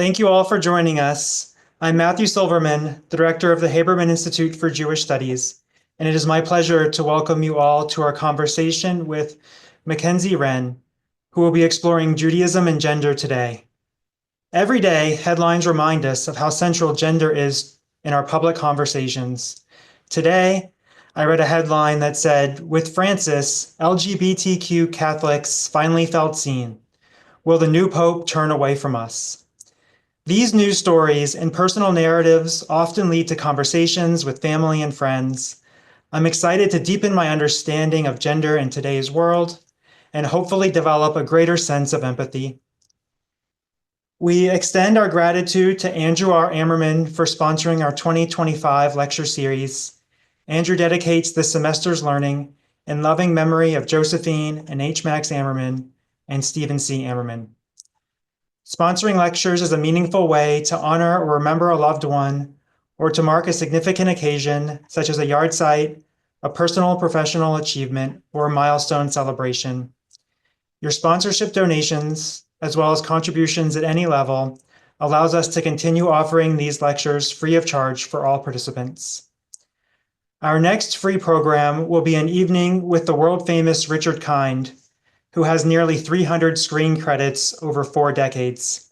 Thank you all for joining us. I'm Matthew Silverman, the director of the Haberman Institute for Jewish Studies, and it is my pleasure to welcome you all to our conversation with McKenzie Wren, who will be exploring Judaism and gender today. Every day, headlines remind us of how central gender is in our public conversations. Today, I read a headline that said, "With Francis, LGBTQ Catholics finally felt seen. Will the new Pope turn away from us?" These news stories and personal narratives often lead to conversations with family and friends. I'm excited to deepen my understanding of gender in today's world and hopefully develop a greater sense of empathy. We extend our gratitude to Andrew R. Ammerman for sponsoring our 2025 lecture series. Andrew dedicates this semester's learning in loving memory of Josephine and H. Max Ammerman and Stephen C. Ammerman. Sponsoring lectures is a meaningful way to honor or remember a loved one or to mark a significant occasion, such as a yard site, a personal or professional achievement, or a milestone celebration. Your sponsorship donations, as well as contributions at any level, allows us to continue offering these lectures free of charge for all participants. Our next free program will be an evening with the world-famous Richard Kind, who has nearly 300 screen credits over 4 decades.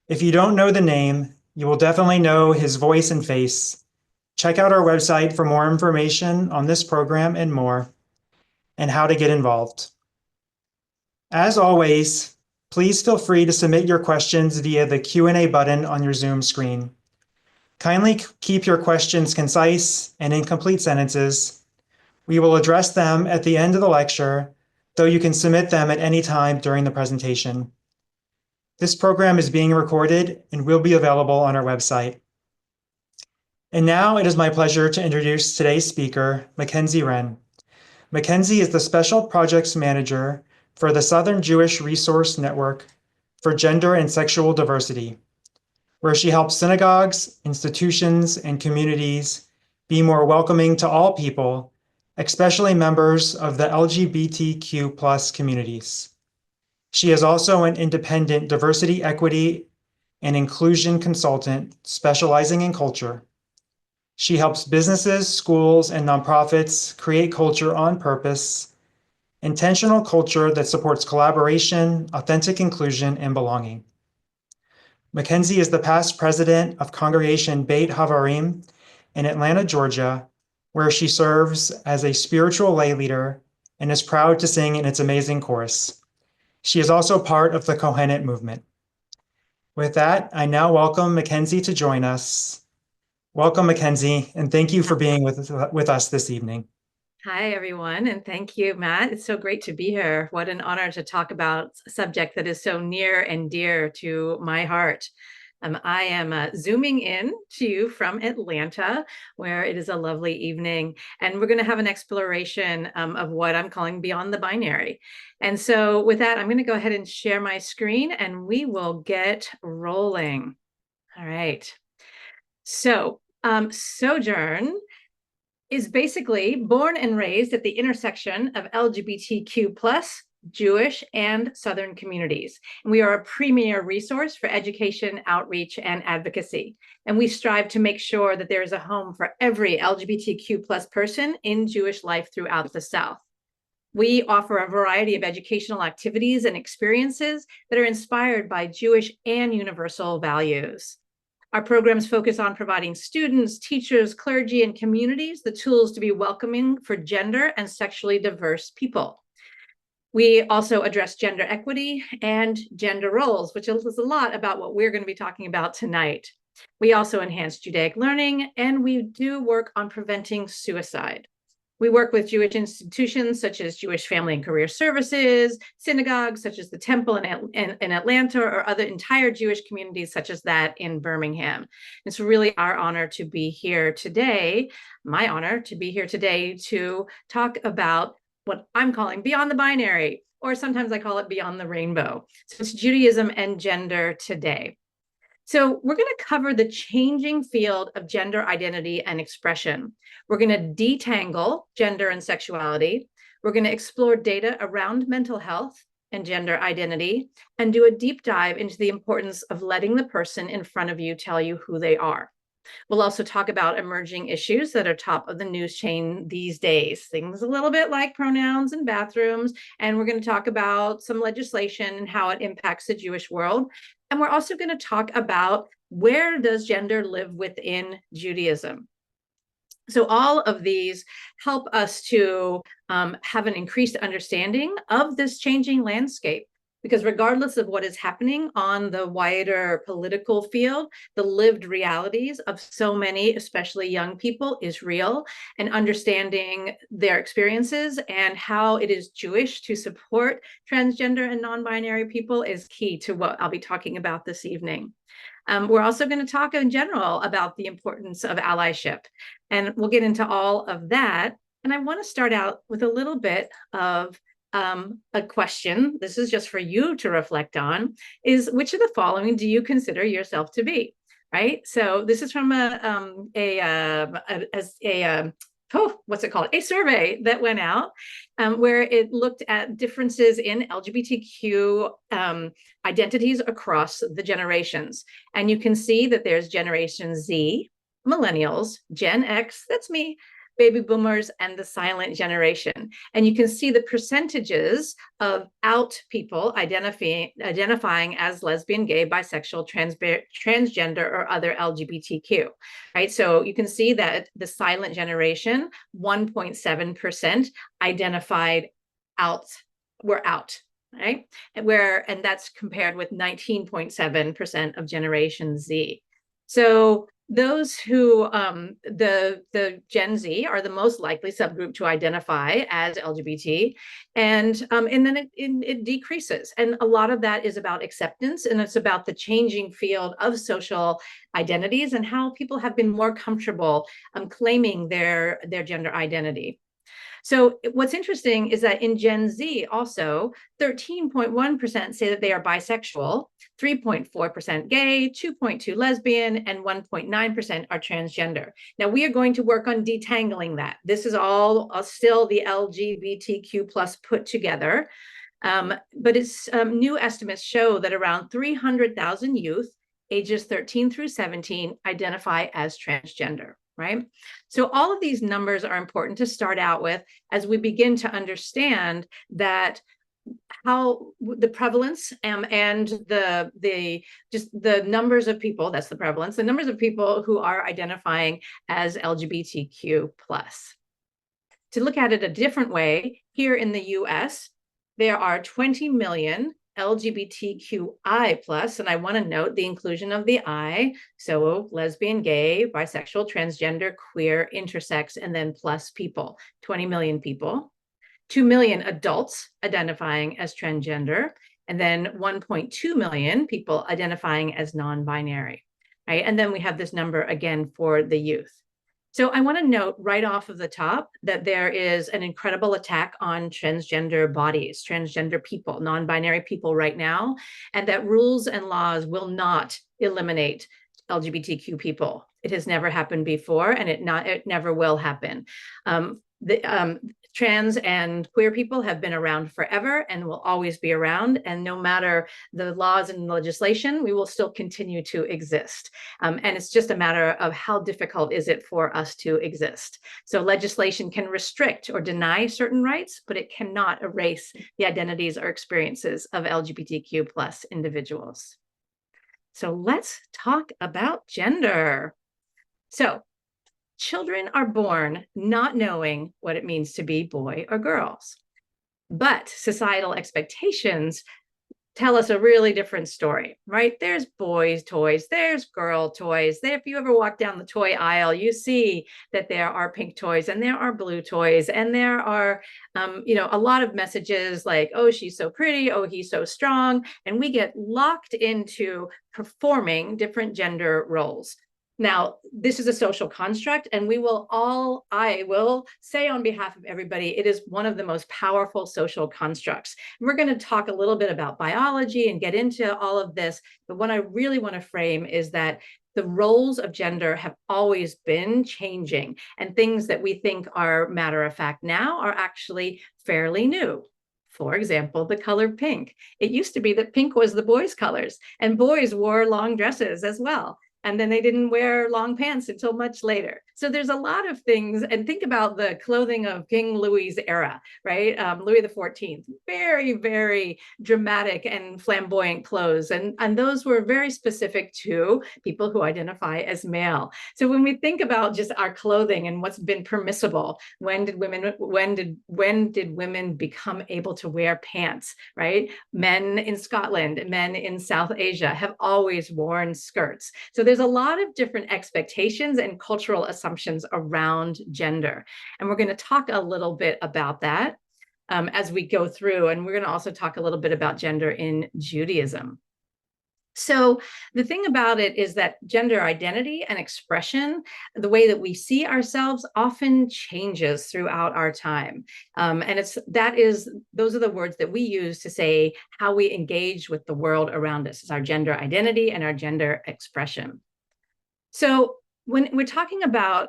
If you don't know the name, you will definitely know his voice and face. Check out our website for more information on this program and more, and how to get involved. As always, please feel free to submit your questions via the Q&A button on your Zoom screen. Kindly keep your questions concise and in complete sentences. We will address them at the end of the lecture, though you can submit them at any time during the presentation. This program is being recorded and will be available on our website. And now it is my pleasure to introduce today's speaker, McKenzie Wren. McKenzie is the Special Projects Manager for the Southern Jewish Resource Network for Gender and Sexual Diversity, where she helps synagogues, institutions, and communities be more welcoming to all people, especially members of the LGBTQ+ communities. She is also an independent diversity, equity, and inclusion consultant specializing in culture. She helps businesses, schools, and nonprofits create culture on purpose, intentional culture that supports collaboration, authentic inclusion, and belonging. McKenzie is the past president of Congregation Beit Havarim in Atlanta, Georgia, where she serves as a spiritual lay leader and is proud to sing in its amazing chorus. She is also part of the Kohenet movement. With that, I now welcome McKenzie to join us. Welcome, McKenzie, and thank you for being with us this evening. Hi, everyone, and thank you, Matt. It's so great to be here. What an honor to talk about a subject that is so near and dear to my heart. I am zooming in to you from Atlanta, where it is a lovely evening, and we're going to have an exploration of what I'm calling beyond the binary. And so with that, I'm going to go ahead and share my screen, and we will get rolling. All right. So Sojourn is basically born and raised at the intersection of LGBTQ+, Jewish, and Southern communities. And we are a premier resource for education, outreach, and advocacy. And we strive to make sure that there is a home for every LGBTQ+ person in Jewish life throughout the South. We offer a variety of educational activities and experiences that are inspired by Jewish and universal values. Our programs focus on providing students, teachers, clergy, and communities the tools to be welcoming for gender and sexually diverse people. We also address gender equity and gender roles, which is a lot about what we're going to be talking about tonight. We also enhance Judaic learning, and we do work on preventing suicide. We work with Jewish institutions such as Jewish Family and Career Services, synagogues such as the Temple in Atlanta, or other entire Jewish communities such as that in Birmingham. It's really our honor to be here today, my honor to be here today to talk about what I'm calling beyond the binary, or sometimes I call it beyond the rainbow. So it's Judaism and gender today. So we're going to cover the changing field of gender identity and expression. We're going to detangle gender and sexuality. We're going to explore data around mental health, and gender identity, and do a deep dive into the importance of letting the person in front of you tell you who they are. We'll also talk about emerging issues that are top of the news chain these days, things a little bit like pronouns and bathrooms. And we're going to talk about some legislation and how it impacts the Jewish world. And we're also going to talk about where does gender live within Judaism. So all of these help us to have an increased understanding of this changing landscape. Because regardless of what is happening on the wider political field, the lived realities of so many, especially young people, is real. And understanding their experiences and how it is Jewish to support transgender and non-binary people is key to what I'll be talking about this evening. We're also going to talk in general about the importance of allyship, and we'll get into all of that. And I want to start out with a little bit of a question. This is just for you to reflect on, is which of the following do you consider yourself to be? Right. So this is from what's it called? A survey that went out where it looked at differences in LGBTQ identities across the generations. And you can see that there's Generation Z, Millennials, Gen X, that's me, baby boomers, and the silent generation. And you can see the percentages of out people identifying as lesbian, gay, bisexual, transgender, or other LGBTQ, right? So you can see that the silent generation, 1.7% identified were out, right? And that's compared with 19.7% of Generation Z. So those who, the Gen Z are the most likely subgroup to identify as LGBT, and then it decreases. And a lot of that is about acceptance, and it's about the changing field of social identities and how people have been more comfortable claiming their gender identity. So what's interesting is that in Gen Z also, 13.1% say that they are bisexual, 3.4% gay, 2.2% lesbian, and 1.9% are transgender. Now we are going to work on detangling that. This is all still the LGBTQ plus put together. But it's new estimates show that around 300,000 youth ages 13 through 17 identify as transgender. Right? So all of these numbers are important to start out with as we begin to understand that how the prevalence and the numbers of people, that's the prevalence, the numbers of people who are identifying as LGBTQ plus. To look at it a different way, here in the US, there are 20 million LGBTQI plus, and I want to note the inclusion of the I, so lesbian, gay, bisexual, transgender, queer, intersex, and then plus people, 20 million people, 2 million adults identifying as transgender, and then 1.2 million people identifying as non-binary, right? And then we have this number again for the youth. So I want to note right off of the top that there is an incredible attack on transgender bodies, transgender people, non-binary people right now, and that rules and laws will not eliminate LGBTQ people. It has never happened before, and it never will happen. Trans and queer people have been around forever and will always be around. And no matter the laws and legislation, we will still continue to exist. And it's just a matter of how difficult is it for us to exist. So legislation can restrict or deny certain rights, but it cannot erase the identities or experiences of LGBTQ plus individuals. So let's talk about gender. So children are born not knowing what it means to be boy or girls. But societal expectations tell us a really different story, right? There's boys' toys, there's girl toys. If you ever walk down the toy aisle, you see that there are pink toys and there are blue toys, and there are, a lot of messages like, oh, she's so pretty, oh, he's so strong. And we get locked into performing different gender roles. Now, this is a social construct, and I will say on behalf of everybody, it is one of the most powerful social constructs. We're going to talk a little bit about biology and get into all of this, but what I really want to frame is that the roles of gender have always been changing, and things that we think are matter of fact now are actually fairly new. For example, the color pink. It used to be that pink was the boys' colors, and boys wore long dresses as well. And then they didn't wear long pants until much later. So there's a lot of things. And think about the clothing of King Louis's era, right? Louis XIV, very, very dramatic and flamboyant clothes. And those were very specific to people who identify as male. So when we think about just our clothing and what's been permissible, when did women become able to wear pants, right? Men in Scotland, men in South Asia have always worn skirts. So there's a lot of different expectations and cultural assumptions around gender. And we're going to talk a little bit about that as we go through. And we're going to also talk a little bit about gender in Judaism. So the thing about it is that gender identity and expression, the way that we see ourselves, often changes throughout our time. And those are the words that we use to say how we engage with the world around us. It's our gender identity and our gender expression. So when we're talking about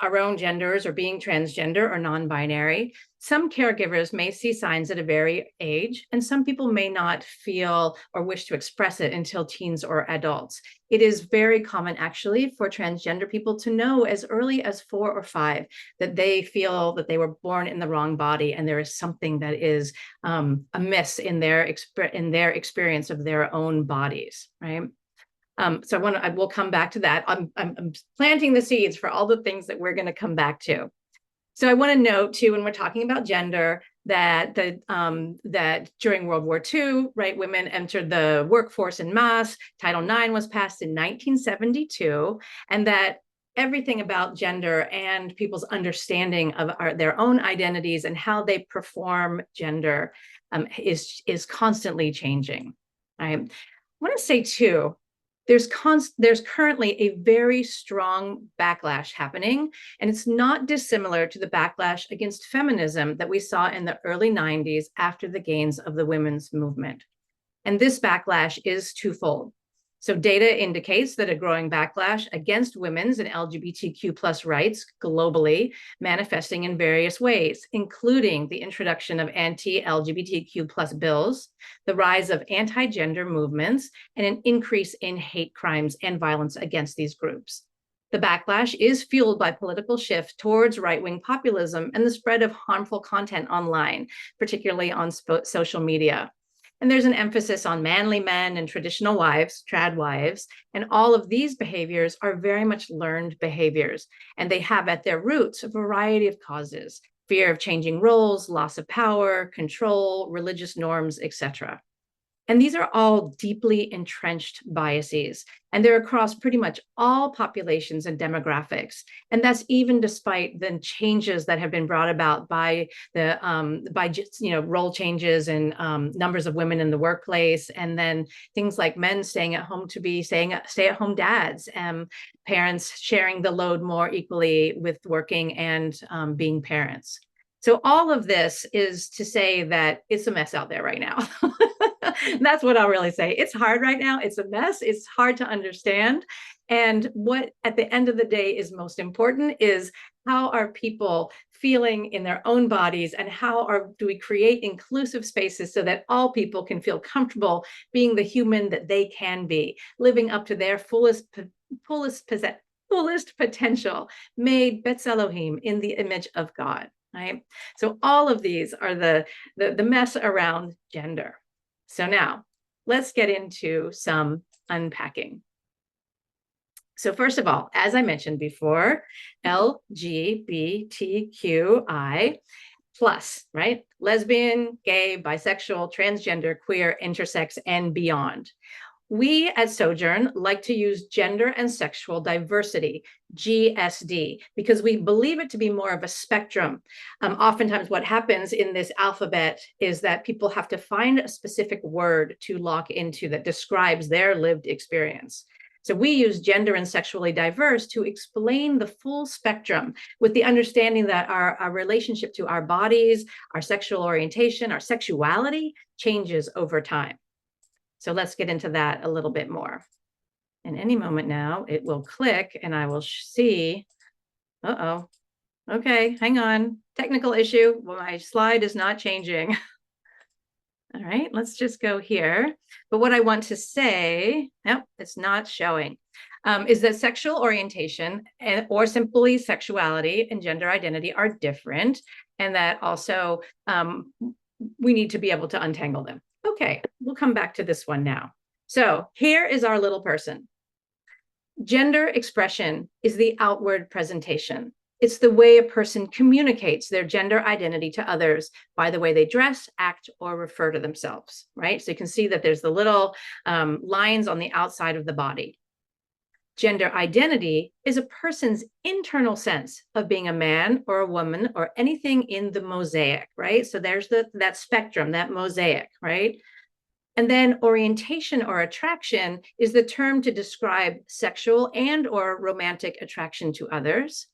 our own genders or being transgender or non-binary, some caregivers may see signs at a very age, and some people may not feel or wish to express it until teens or adults. It is very common, actually, for transgender people to know as early as 4 or 5 that they feel that they were born in the wrong body and there is something that is amiss in their experience of their own bodies, right? So I will come back to that. I'm planting the seeds for all the things that we're going to come back to. So I want to note too, when we're talking about gender, that that during World War II, right, women entered the workforce en masse. Title IX was passed in 1972, and that everything about gender and people's understanding of their own identities and how they perform gender is constantly changing. I want to say too, there's currently a very strong backlash happening, and it's not dissimilar to the backlash against feminism that we saw in the early 90s after the gains of the women's movement. And this backlash is twofold. So data indicates that a growing backlash against women's and LGBTQ plus rights globally, manifesting in various ways, including the introduction of anti-LGBTQ plus bills, the rise of anti-gender movements, and an increase in hate crimes and violence against these groups. The backlash is fueled by political shift towards right-wing populism and the spread of harmful content online, particularly on social media. And there's an emphasis on manly men and traditional wives, trad wives, and all of these behaviors are very much learned behaviors, and they have at their roots a variety of causes: fear of changing roles, loss of power, control, religious norms, etc. And these are all deeply entrenched biases, and they're across pretty much all populations and demographics. And that's even despite the changes that have been brought about by the role changes and numbers of women in the workplace, and then things like men staying at home to be stay-at-home dads, and parents sharing the load more equally with working and being parents. So all of this is to say that it's a mess out there right now. That's what I'll really say. It's hard right now. It's a mess. It's hard to understand. And what at the end of the day is most important is how are people feeling in their own bodies, and do we create inclusive spaces so that all people can feel comfortable being the human that they can be, living up to their fullest potential, made Betz Elohim in the image of God. Right? So all of these are the mess around gender. So now let's get into some unpacking. So first of all, as I mentioned before, LGBTQI plus, right? Lesbian, gay, bisexual, transgender, queer, intersex, and beyond. We at Sojourn like to use gender and sexual diversity, GSD, because we believe it to be more of a spectrum. Oftentimes what happens in this alphabet is that people have to find a specific word to lock into that describes their lived experience. So we use gender and sexually diverse to explain the full spectrum, with the understanding that our relationship to our bodies, our sexual orientation, our sexuality changes over time. So let's get into that a little bit more. And any moment now, it will click and I will see, okay, hang on, technical issue. Well, my slide is not changing. All right, let's just go here. But what I want to say, nope, it's not showing, is that sexual orientation or simply sexuality and gender identity are different, and that also we need to be able to untangle them. Okay, we'll come back to this one now. So here is our little person. Gender expression is the outward presentation. It's the way a person communicates their gender identity to others by the way they dress, act, or refer to themselves, right? So you can see that there's the little lines on the outside of the body. Gender identity is a person's internal sense of being a man or a woman or anything in the mosaic, right? So there's that spectrum, that mosaic, right? And then orientation or attraction is the term to describe sexual and or romantic attraction to others.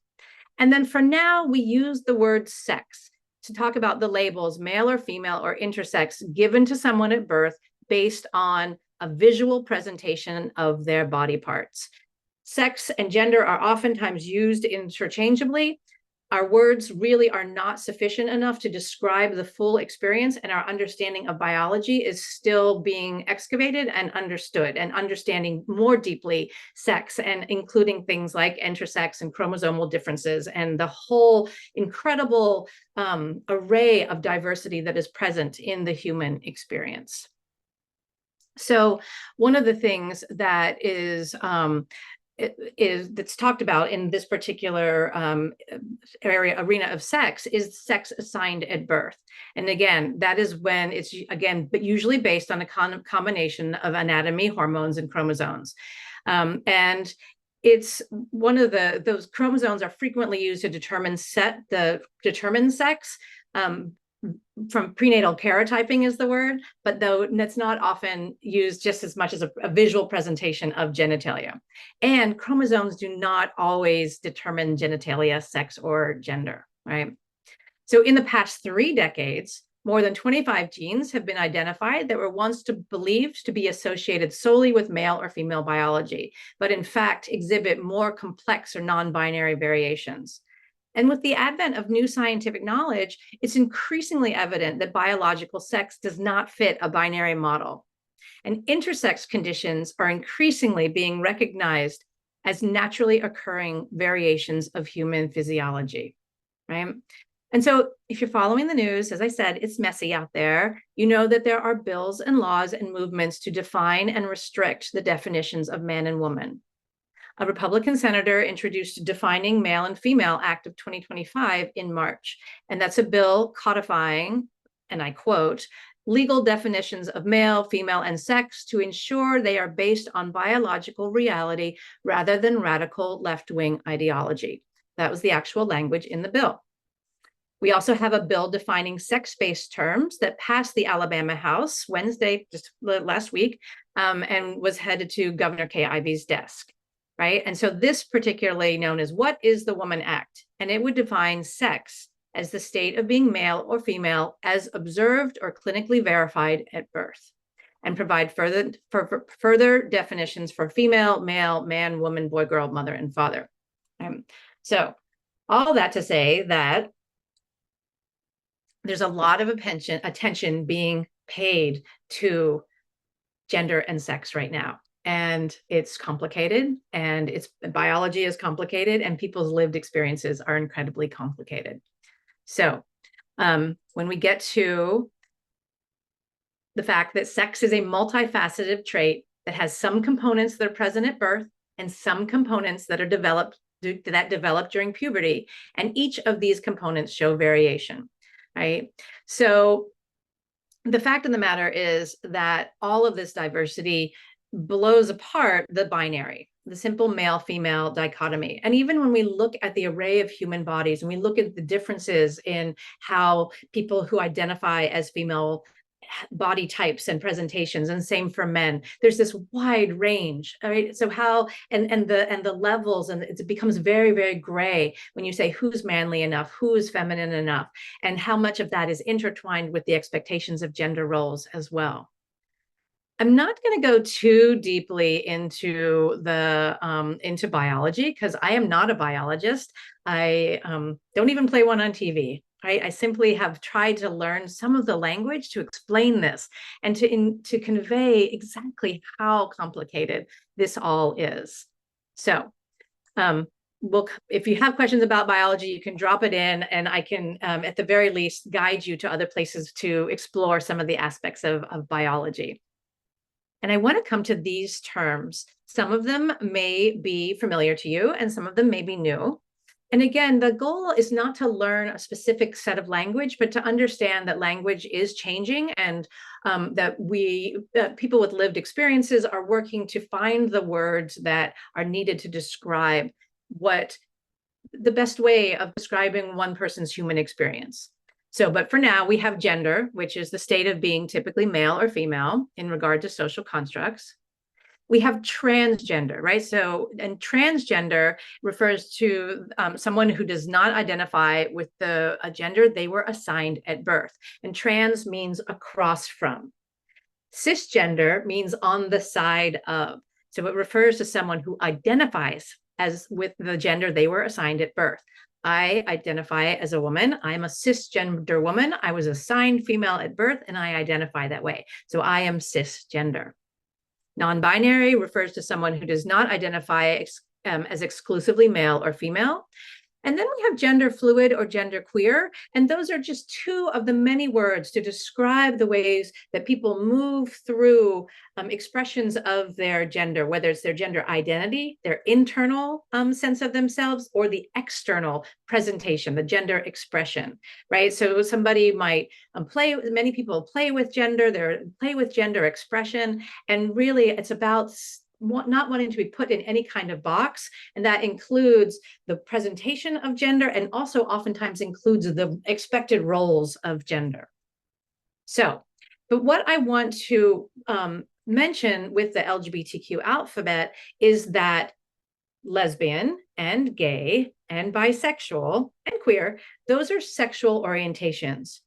And then for now, we use the word sex to talk about the labels male or female or intersex given to someone at birth based on a visual presentation of their body parts. Sex and gender are oftentimes used interchangeably. Our words really are not sufficient enough to describe the full experience, and our understanding of biology is still being excavated and understood, and understanding more deeply sex, and including things like intersex and chromosomal differences and the whole incredible array of diversity that is present in the human experience. So one of the things that that's talked about in this particular arena of sex is sex assigned at birth. And again, that is when it's, again, but usually based on a combination of anatomy, hormones, and chromosomes. And it's one of those chromosomes are frequently used to determine sex. From prenatal karyotyping is the word, but though that's not often used just as much as a visual presentation of genitalia. And chromosomes do not always determine genitalia, sex, or gender, right? So in the past 3 decades, more than 25 genes have been identified that were once believed to be associated solely with male or female biology, but in fact exhibit more complex or non-binary variations. And with the advent of new scientific knowledge, it's increasingly evident that biological sex does not fit a binary model. And intersex conditions are increasingly being recognized as naturally occurring variations of human physiology, right? And so if you're following the news, as I said, it's messy out there. You know that there are bills and laws and movements to define and restrict the definitions of man and woman. A Republican senator introduced Defining Male and Female Act of 2025 in March. And that's a bill codifying, and I quote, legal definitions of male, female, and sex to ensure they are based on biological reality rather than radical left-wing ideology. That was the actual language in the bill. We also have a bill defining sex-based terms that passed the Alabama House Wednesday, just last week, and was headed to Governor Kay Ivey's desk. Right? And so this particularly known as What is the Woman Act? And it would define sex as the state of being male or female as observed or clinically verified at birth, and provide further definitions for female, male, man, woman, boy, girl, mother, and father. So all that to say that there's a lot of attention being paid to gender and sex right now. And it's complicated, and its biology is complicated, and people's lived experiences are incredibly complicated. So when we get to the fact that sex is a multifaceted trait that has some components that are present at birth and some components that are developed during puberty, and each of these components show variation, right? So the fact of the matter is that all of this diversity blows apart the binary, the simple male-female dichotomy. And even when we look at the array of human bodies and we look at the differences in how people who identify as female body types and presentations, and same for men, there's this wide range, right? So how and the levels, and it becomes very, very gray when you say who's manly enough, who is feminine enough, and how much of that is intertwined with the expectations of gender roles as well. I'm not going to go too deeply into into biology, because I am not a biologist. I don't even play one on TV. right? I simply have tried to learn some of the language to explain this and to convey exactly how complicated this all is. So if you have questions about biology, you can drop it in, and I can, at the very least, guide you to other places to explore some of the aspects of biology. And I want to come to these terms. Some of them may be familiar to you, and some of them may be new. And again, the goal is not to learn a specific set of language, but to understand that language is changing, and that people with lived experiences are working to find the words that are needed to describe what the best way of describing one person's human experience. So, but for now, we have gender, which is the state of being typically male or female in regard to social constructs. We have transgender, right? So, and transgender refers to someone who does not identify with the gender they were assigned at birth. And trans means across from. Cisgender means on the side of. So it refers to someone who identifies as with the gender they were assigned at birth. I identify as a woman. I'm a cisgender woman. I was assigned female at birth, and I identify that way. So I am cisgender. Non-binary refers to someone who does not identify as exclusively male or female. And then we have gender fluid or gender queer. And those are just two of the many words to describe the ways that people move through expressions of their gender, whether it's their gender identity, their internal sense of themselves, or the external presentation, the gender expression, right? So somebody might many people play with gender, they play with gender expression. And really, it's about not wanting to be put in any kind of box. And that includes the presentation of gender, and also oftentimes includes the expected roles of gender. So, but what I want to mention with the LGBTQ alphabet is that lesbian and gay and bisexual and queer, those are sexual orientations.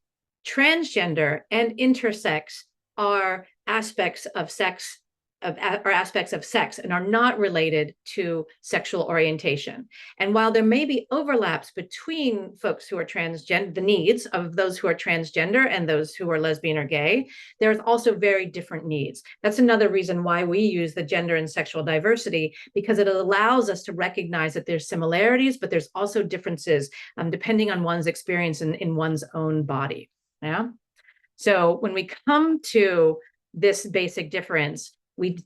Transgender and intersex are aspects of sex and are not related to sexual orientation. And while there may be overlaps between folks who are transgender, the needs of those who are transgender and those who are lesbian or gay, there's also very different needs. That's another reason why we use the gender and sexual diversity, because it allows us to recognize that there's similarities, but there's also differences depending on one's experience in one's own body. Yeah. So when we come to this basic difference, we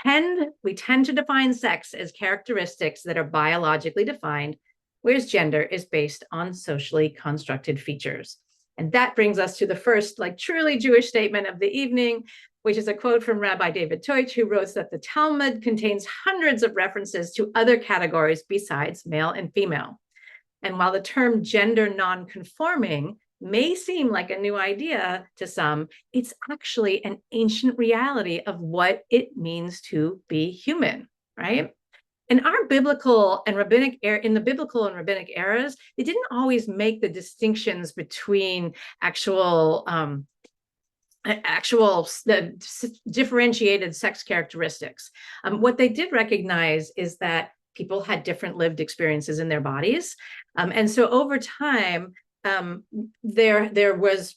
tend to define sex as characteristics that are biologically defined, whereas gender is based on socially constructed features. And that brings us to the first, truly Jewish statement of the evening, which is a quote from Rabbi David Teutsch, who wrote that the Talmud contains hundreds of references to other categories besides male and female. And while the term gender nonconforming may seem like a new idea to some, it's actually an ancient reality of what it means to be human, right? In our biblical and rabbinic in the biblical and rabbinic eras, they didn't always make the distinctions between the differentiated sex characteristics. What they did recognize is that people had different lived experiences in their bodies. And so over time, there's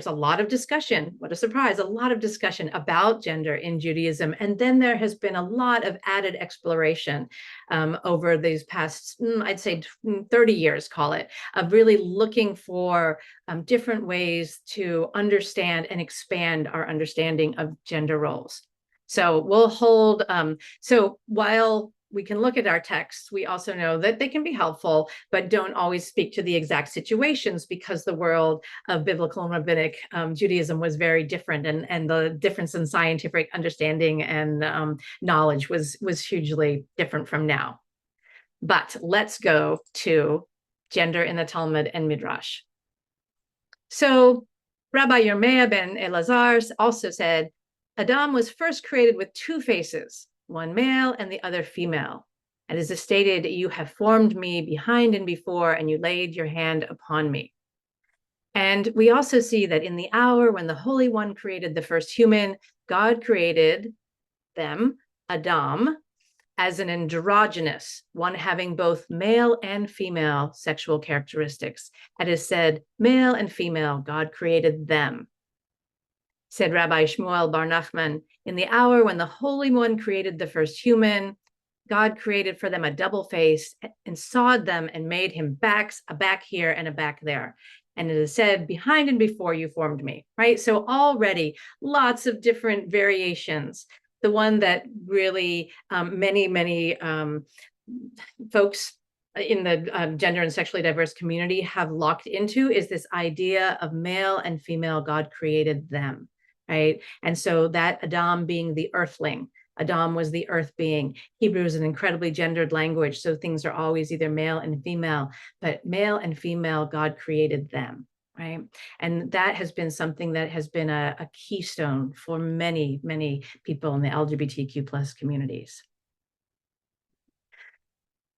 a lot of discussion, what a surprise, a lot of discussion about gender in Judaism. And then there has been a lot of added exploration over these past, I'd say 30 years, call it, of really looking for different ways to understand and expand our understanding of gender roles. So we'll hold, so while we can look at our texts, we also know that they can be helpful, but don't always speak to the exact situations, because the world of biblical and rabbinic Judaism was very different, and the difference in scientific understanding and knowledge was hugely different from now. But let's go to gender in the Talmud and Midrash. So Rabbi Yirmiyah ben Elazar also said, Adam was first created with two faces, one male and the other female. And as is stated, you have formed me behind and before, and you laid your hand upon me. And we also see that in the hour when the Holy One created the first human, God created them, Adam, as an androgynous, one having both male and female sexual characteristics. It is said, male and female, God created them. Said Rabbi Shmuel Bar Nachman, in the hour when the Holy One created the first human, God created for them a double face and sawed them and made him a back here and a back there. And it is said, behind and before you formed me, right? So already lots of different variations. The one that really many folks in the gender and sexually diverse community have locked into is this idea of male and female, God created them, right? And so that Adam being the earthling, Adam was the earth being. Hebrew is an incredibly gendered language, so things are always either male and female, but male and female, God created them, right? And that has been something that has been a keystone for many people in the LGBTQ plus communities.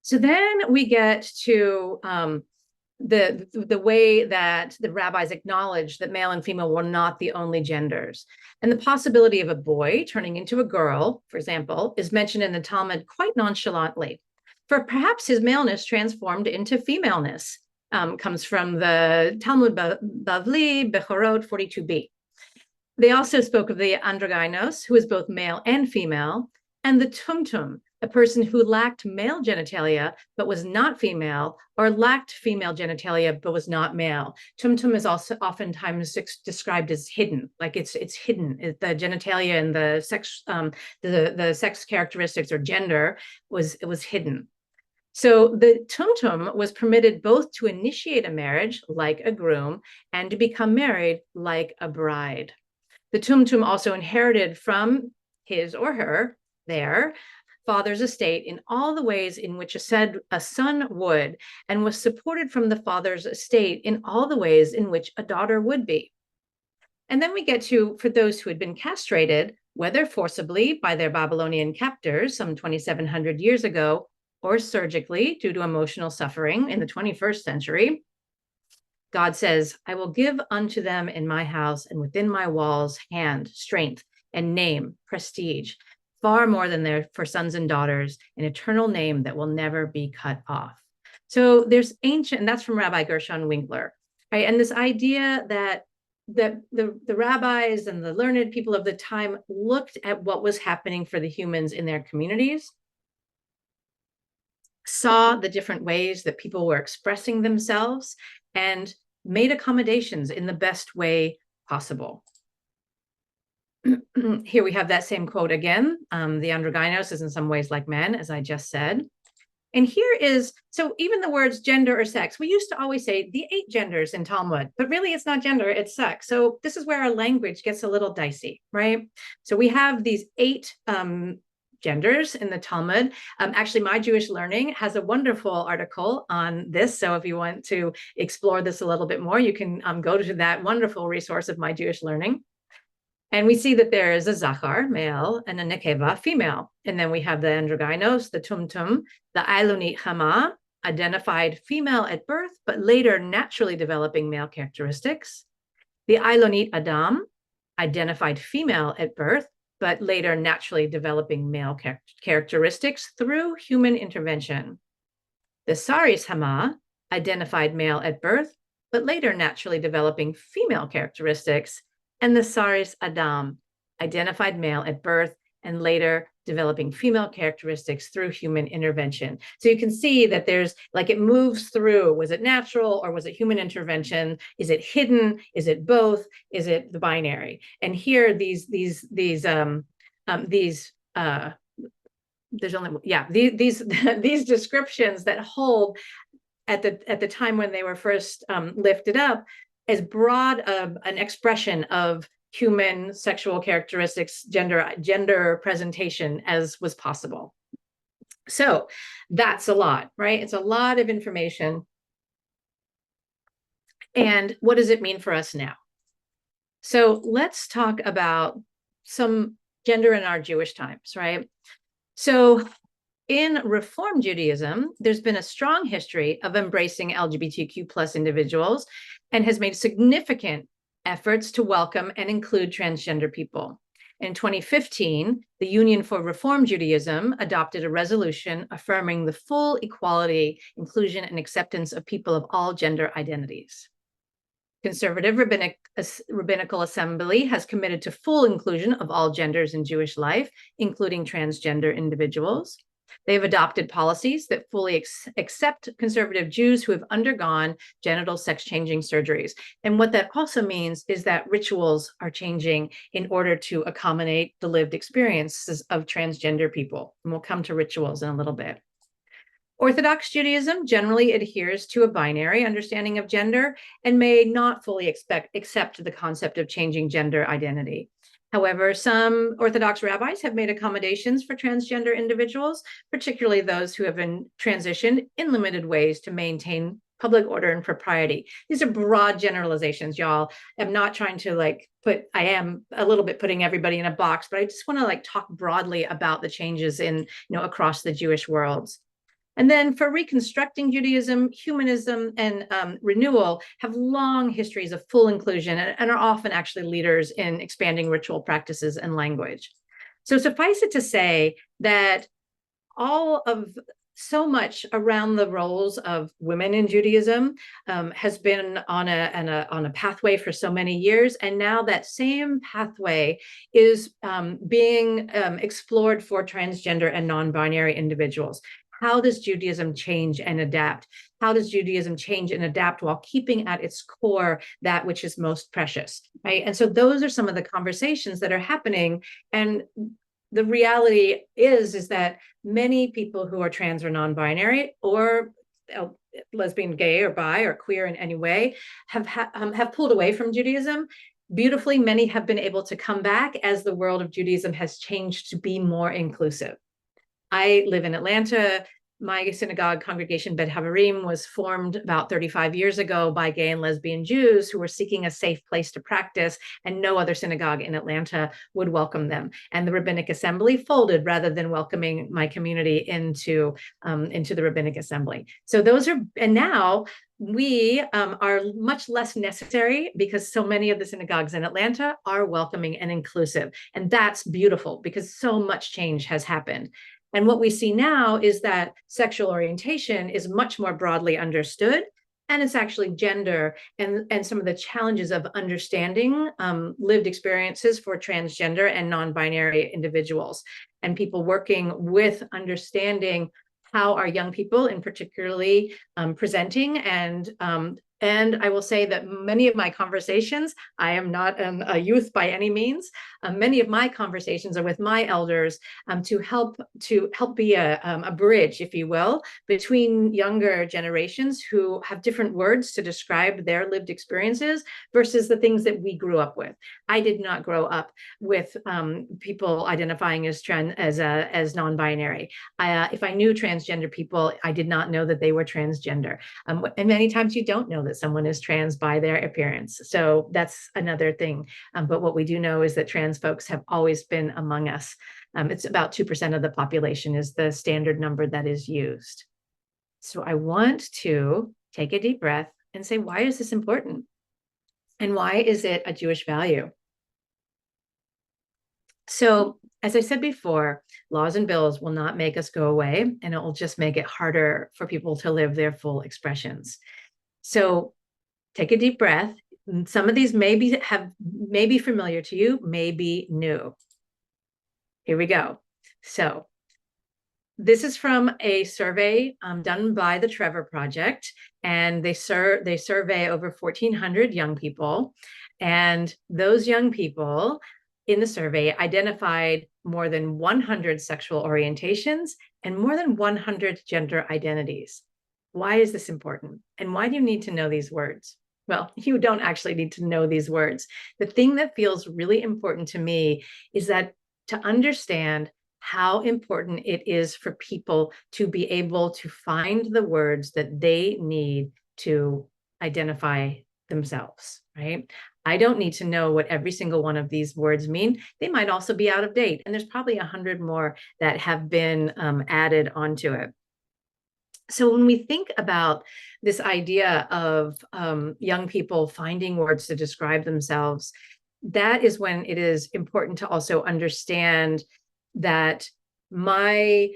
So then we get to the way that the rabbis acknowledged that male and female were not the only genders. And the possibility of a boy turning into a girl, for example, is mentioned in the Talmud quite nonchalantly. For perhaps his maleness transformed into femaleness, comes from the Talmud Bavli, Bechorot 42b. They also spoke of the androgynos, who is both male and female, and the tumtum, a person who lacked male genitalia but was not female, or lacked female genitalia but was not male. Tumtum is also oftentimes described as hidden, like it's hidden. The genitalia and the sex characteristics or gender was hidden. So the tumtum was permitted both to initiate a marriage like a groom and to become married like a bride. The tumtum also inherited from his or her, their father's estate in all the ways in which a son would, and was supported from the father's estate in all the ways in which a daughter would be. And then we get to, for those who had been castrated, whether forcibly by their Babylonian captors some 2,700 years ago, or surgically due to emotional suffering in the 21st century, God says, I will give unto them in my house and within my walls hand, strength, and name, prestige, far more than there for sons and daughters, an eternal name that will never be cut off. So there's ancient, and that's from Rabbi Gershon Winkler, right? And this idea that the rabbis and the learned people of the time looked at what was happening for the humans in their communities, saw the different ways that people were expressing themselves, and made accommodations in the best way possible. Here we have that same quote again. The androgynos is in some ways like men, as I just said. And here is, so even the words gender or sex, we used to always say the 8 genders in Talmud, but really it's not gender, it's sex. So this is where our language gets a little dicey, right? So we have these 8 genders in the Talmud. Actually, My Jewish Learning has a wonderful article on this. So if you want to explore this a little bit more, you can go to that wonderful resource of My Jewish Learning. And we see that there is a zachar, male, and a nekeva, female. And then we have the androgynos, the tumtum, the ailonit chama, identified female at birth, but later naturally developing male characteristics. The ailonit adam, identified female at birth, but later naturally developing male characteristics through human intervention. The saris hama, identified male at birth, but later naturally developing female characteristics. And the saris adam, identified male at birth and later developing female characteristics through human intervention. So you can see that there's, like, it moves through, was it natural or was it human intervention? Is it hidden? Is it both? Is it the binary? And here these there's only, yeah, these descriptions that hold at the time when they were first lifted up as broad an expression of human sexual characteristics, gender presentation as was possible. So that's a lot, right? It's a lot of information. And what does it mean for us now? So let's talk about some gender in our Jewish times, right? So in Reform Judaism, there's been a strong history of embracing LGBTQ plus individuals and has made significant efforts to welcome and include transgender people. In 2015, the Union for Reform Judaism adopted a resolution affirming the full equality, inclusion, and acceptance of people of all gender identities. Conservative Rabbinical Assembly has committed to full inclusion of all genders in Jewish life, including transgender individuals. They've adopted policies that fully accept conservative Jews who have undergone genital sex-changing surgeries. And what that also means is that rituals are changing in order to accommodate the lived experiences of transgender people. And we'll come to rituals in a little bit. Orthodox Judaism generally adheres to a binary understanding of gender and may not fully accept the concept of changing gender identity. However, some Orthodox rabbis have made accommodations for transgender individuals, particularly those who have been transitioned in limited ways to maintain public order and propriety. These are broad generalizations, y'all. I'm not trying to I am a little bit putting everybody in a box, but I just want to talk broadly about the changes in, across the Jewish worlds. And then for reconstructing Judaism, humanism, and renewal have long histories of full inclusion and are often actually leaders in expanding ritual practices and language. So suffice it to say that so much around the roles of women in Judaism has been on a pathway for so many years. And now that same pathway is being explored for transgender and non-binary individuals. How does Judaism change and adapt? How does Judaism change and adapt while keeping at its core that which is most precious, right? And so those are some of the conversations that are happening. And the reality is that many people who are trans or non-binary or lesbian, gay, or bi, or queer in any way have pulled away from Judaism. Beautifully, many have been able to come back as the world of Judaism has changed to be more inclusive. I live in Atlanta. My synagogue congregation, Bet Havarim, was formed about 35 years ago by gay and lesbian Jews who were seeking a safe place to practice, and no other synagogue in Atlanta would welcome them. And the Rabbinic Assembly folded rather than welcoming my community into the Rabbinic Assembly. So and now we are much less necessary because so many of the synagogues in Atlanta are welcoming and inclusive. And that's beautiful because so much change has happened. And what we see now is that sexual orientation is much more broadly understood, and it's actually gender and some of the challenges of understanding lived experiences for transgender and non-binary individuals, and people working with understanding how our young people in particularly presenting. And I will say that many of my conversations, I am not a youth by any means. Many of my conversations are with my elders to help be a bridge, if you will, between younger generations who have different words to describe their lived experiences versus the things that we grew up with. I did not grow up with people identifying as non-binary. If I knew transgender people, I did not know that they were transgender. And many times you don't know that someone is trans by their appearance. So that's another thing. But what we do know is that trans folks have always been among us. It's about 2% of the population is the standard number that is used. So I want to take a deep breath and say, why is this important? And why is it a Jewish value? So, as I said before, laws and bills will not make us go away, and it will just make it harder for people to live their full expressions. So take a deep breath. Some of these may be familiar to you, may be new. Here we go. So this is from a survey done by the Trevor Project, and they survey over 1,400 young people, and those young people in the survey identified more than 100 sexual orientations and more than 100 gender identities. Why is this important? And why do you need to know these words? Well, you don't actually need to know these words. The thing that feels really important to me is that to understand how important it is for people to be able to find the words that they need to identify themselves, right? I don't need to know what every single one of these words mean. They might also be out of date, and there's probably 100 more that have been added onto it. So when we think about this idea of young people finding words to describe themselves, that is when it is important to also understand that my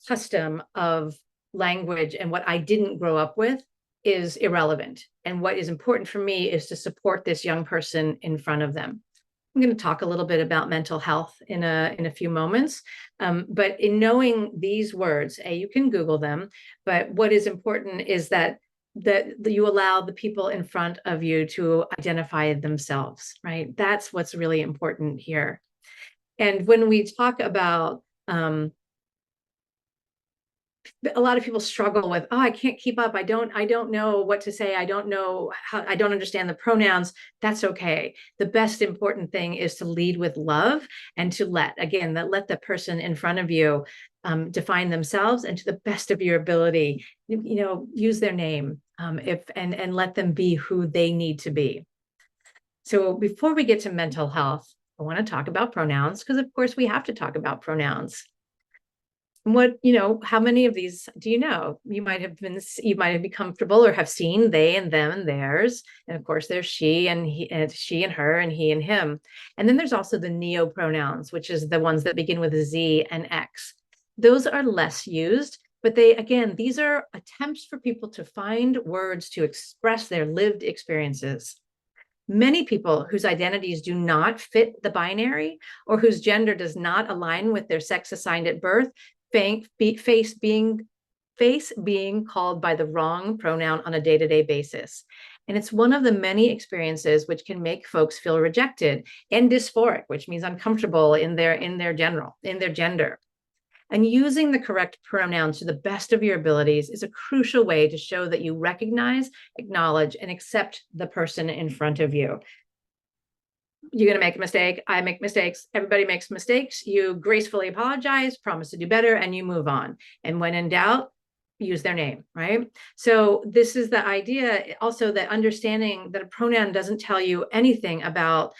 custom of language and what I didn't grow up with is irrelevant. And what is important for me is to support this young person in front of them. I'm going to talk a little bit about mental health in a few moments. But in knowing these words, you can Google them. But what is important is that you allow the people in front of you to identify themselves, right? That's what's really important here. And when we talk about a lot of people struggle with, oh, I can't keep up, I don't know what to say, I don't know how, I don't understand the pronouns. That's okay. The best important thing is to lead with love and to let the person in front of you define themselves, and to the best of your ability, use their name, and let them be who they need to be. So before we get to mental health, I want to talk about pronouns, because of course we have to talk about pronouns. How many of these do you know? You might be comfortable or have seen they and them and theirs. And of course, there's she and he, and she and her, and he and him. And then there's also the neo-pronouns, which is the ones that begin with a Z and X. Those are less used, but these are attempts for people to find words to express their lived experiences. Many people whose identities do not fit the binary, or whose gender does not align with their sex assigned at birth, face being called by the wrong pronoun on a day-to-day basis. And it's one of the many experiences which can make folks feel rejected and dysphoric, which means uncomfortable in their gender. And using the correct pronouns to the best of your abilities is a crucial way to show that you recognize, acknowledge, and accept the person in front of you. You're going to make a mistake. I make mistakes. Everybody makes mistakes. You gracefully apologize, promise to do better, and you move on. And when in doubt, use their name, right? So this is the idea also, that understanding that a pronoun doesn't tell you everything about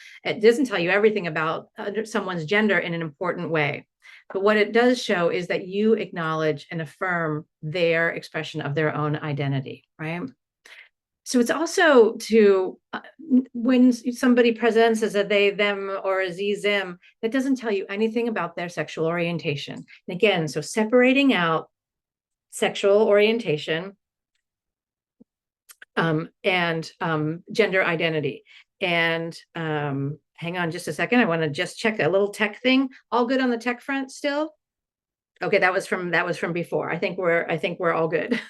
someone's gender in an important way. But what it does show is that you acknowledge and affirm their expression of their own identity, right? So it's also when somebody presents as a they, them, or a ze, zim, that doesn't tell you anything about their sexual orientation. And again, so separating out sexual orientation and gender identity. And hang on just a second. I want to just check a little tech thing. All good on the tech front still? Okay, that was from before. I think we're all good.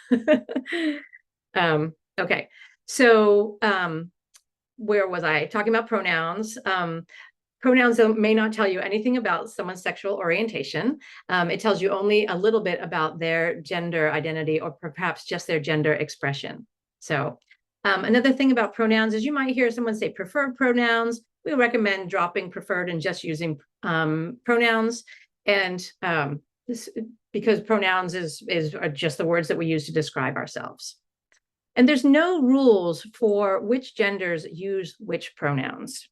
Okay, so where was I? Talking about pronouns. Pronouns may not tell you anything about someone's sexual orientation. It tells you only a little bit about their gender identity, or perhaps just their gender expression. So another thing about pronouns is you might hear someone say preferred pronouns. We recommend dropping preferred and just using pronouns. And because pronouns are just the words that we use to describe ourselves. And there's no rules for which genders use which pronouns.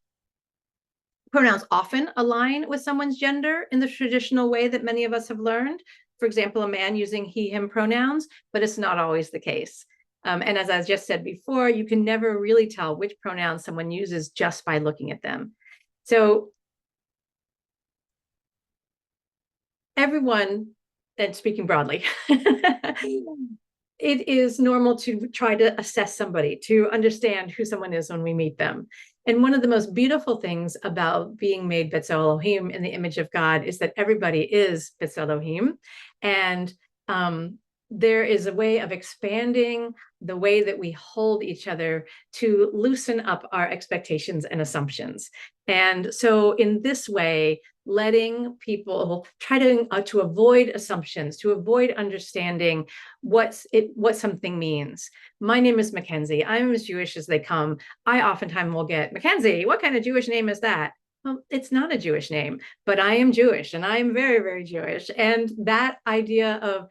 Pronouns often align with someone's gender in the traditional way that many of us have learned. For example, a man using he, him pronouns, but it's not always the case. And as I just said before, you can never really tell which pronouns someone uses just by looking at them. So everyone, and speaking broadly, it is normal to try to assess somebody, to understand who someone is when we meet them. And one of the most beautiful things about being made B'Tselem Elohim, in the image of God, is that everybody is B'Tselem Elohim. And there is a way of expanding the way that we hold each other to loosen up our expectations and assumptions. And so in this way, letting people try to avoid assumptions, to avoid understanding what something means. My name is McKenzie. I'm as Jewish as they come. I oftentimes will get, McKenzie, what kind of Jewish name is that? Well, it's not a Jewish name, but I am Jewish, and I am very, very Jewish. And that idea of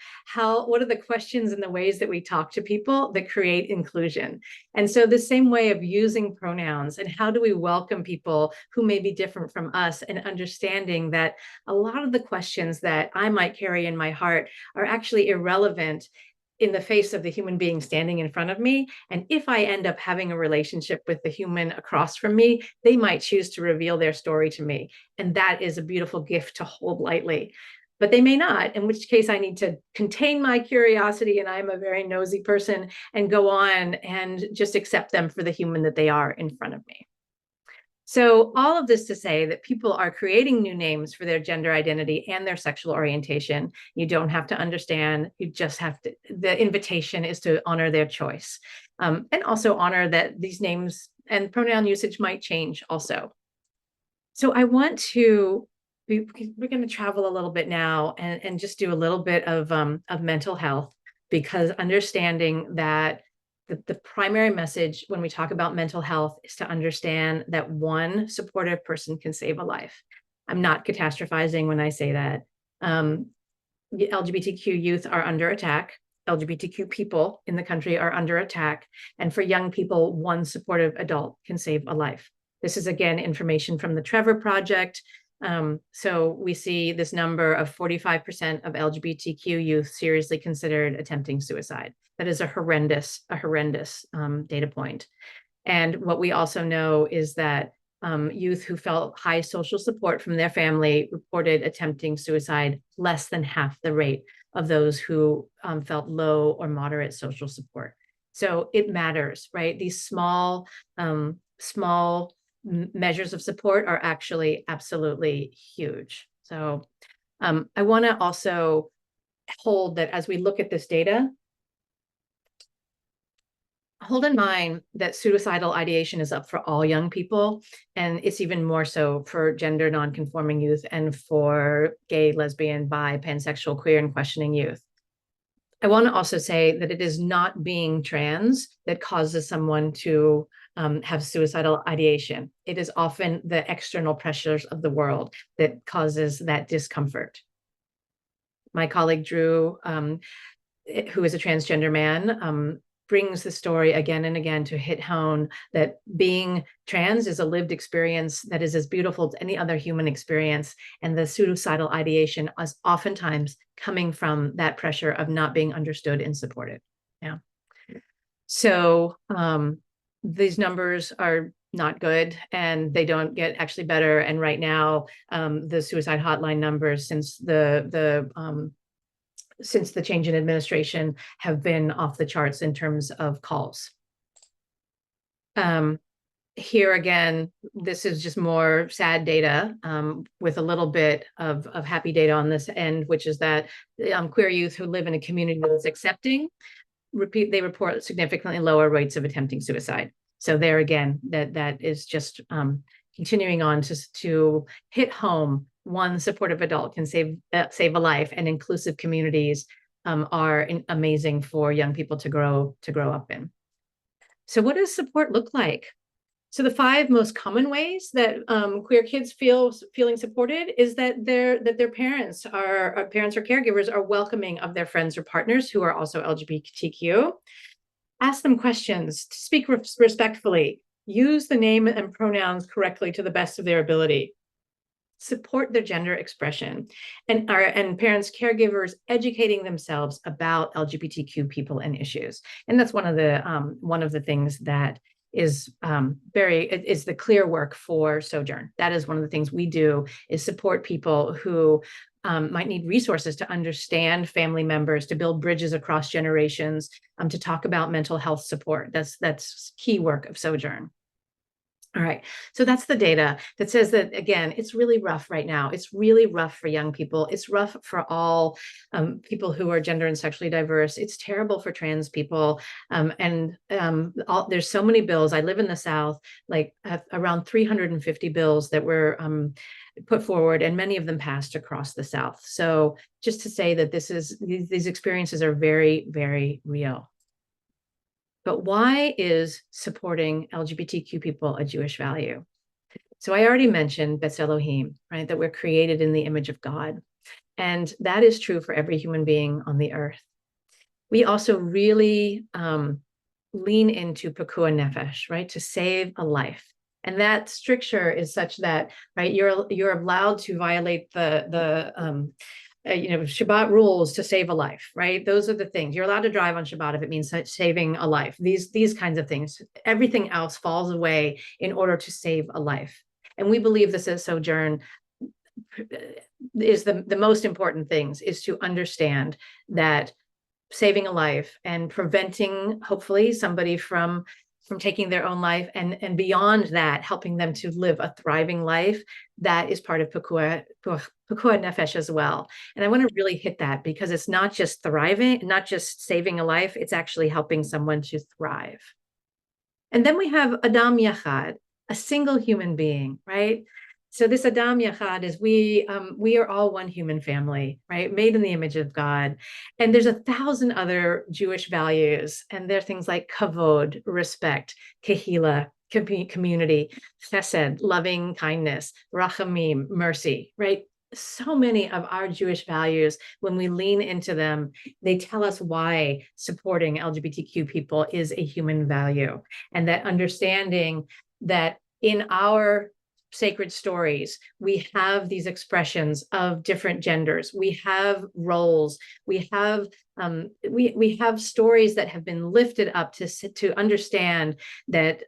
what are the questions and the ways that we talk to people that create inclusion? And so the same way of using pronouns, and how do we welcome people who may be different from us, and understanding that a lot of the questions that I might carry in my heart are actually irrelevant in the face of the human being standing in front of me. And if I end up having a relationship with the human across from me, they might choose to reveal their story to me. And that is a beautiful gift to hold lightly. But they may not, in which case I need to contain my curiosity, and I'm a very nosy person, and go on and just accept them for the human that they are in front of me. So all of this to say that people are creating new names for their gender identity and their sexual orientation. You don't have to understand, you just have to, the invitation is to honor their choice, and also honor that these names and pronoun usage might change also. So I want to, we're going to travel a little bit now and just do a little bit of mental health, because understanding that the primary message when we talk about mental health is to understand that one supportive person can save a life. I'm not catastrophizing when I say that. LGBTQ youth are under attack. LGBTQ people in the country are under attack. And for young people, one supportive adult can save a life. This is, again, information from the Trevor Project. So we see this number of 45% of LGBTQ youth seriously considered attempting suicide. That is a horrendous data point. And what we also know is that youth who felt high social support from their family reported attempting suicide less than half the rate of those who felt low or moderate social support. So it matters, right? These small measures of support are actually absolutely huge. So I want to also hold that as we look at this data, hold in mind that suicidal ideation is up for all young people, and it's even more so for gender nonconforming youth and for gay, lesbian, bi, pansexual, queer, and questioning youth. I want to also say that it is not being trans that causes someone to have suicidal ideation. It is often the external pressures of the world that causes that discomfort. My colleague Drew, who is a transgender man, brings the story again and again to hit home that being trans is a lived experience that is as beautiful as any other human experience. And the suicidal ideation is oftentimes coming from that pressure of not being understood and supported. Yeah. So these numbers are not good, and they don't get actually better. And right now, the suicide hotline numbers since the change in administration have been off the charts in terms of calls. Here again, this is just more sad data with a little bit of happy data on this end, which is that queer youth who live in a community that's accepting, they report significantly lower rates of attempting suicide. So there again, that is just continuing on to hit home. One supportive adult can save a life, and inclusive communities are amazing for young people to grow up in. So what does support look like? So the 5 most common ways that queer kids feeling supported is that their parents or caregivers are welcoming of their friends or partners who are also LGBTQ. Ask them questions, speak respectfully, use the name and pronouns correctly to the best of their ability. Support their gender expression, and parents, caregivers educating themselves about LGBTQ people and issues. And that's one of the things that is is the clear work for Sojourn. That is one of the things we do, is support people who might need resources to understand family members, to build bridges across generations, to talk about mental health support. That's key work of Sojourn. All right, so that's the data that says that, again, it's really rough right now. It's really rough for young people. It's rough for all people who are gender and sexually diverse. It's terrible for trans people. There's so many bills. I live in the South, like around 350 bills that were put forward, and many of them passed across the South. So just to say that these experiences are very, very real. But why is supporting LGBTQ people a Jewish value? So I already mentioned B'Tselem Elohim, right? That we're created in the image of God. And that is true for every human being on the earth. We also really lean into Pekuah Nefesh, right? To save a life. And that stricture is such that, right, you're allowed to violate the Shabbat rules to save a life, right? Those are the things. You're allowed to drive on Shabbat if it means saving a life. These kinds of things. Everything else falls away in order to save a life. And we believe this as Sojourn is the most important things, is to understand that saving a life and preventing, hopefully, somebody from taking their own life, and beyond that, helping them to live a thriving life, that is part of Pekua Nefesh as well. And I want to really hit that, because it's not just thriving, not just saving a life, it's actually helping someone to thrive. And then we have Adam Yachad, a single human being, right? So this Adam Yachad is we are all one human family, right? Made in the image of God. And there's 1,000 other Jewish values. And they're things like kavod, respect, kehila, community, chesed, loving kindness, rachamim, mercy, right? So many of our Jewish values, when we lean into them, they tell us why supporting LGBTQ people is a human value. And that understanding that in our sacred stories, we have these expressions of different genders. We have roles. We have stories that have been lifted up to understand that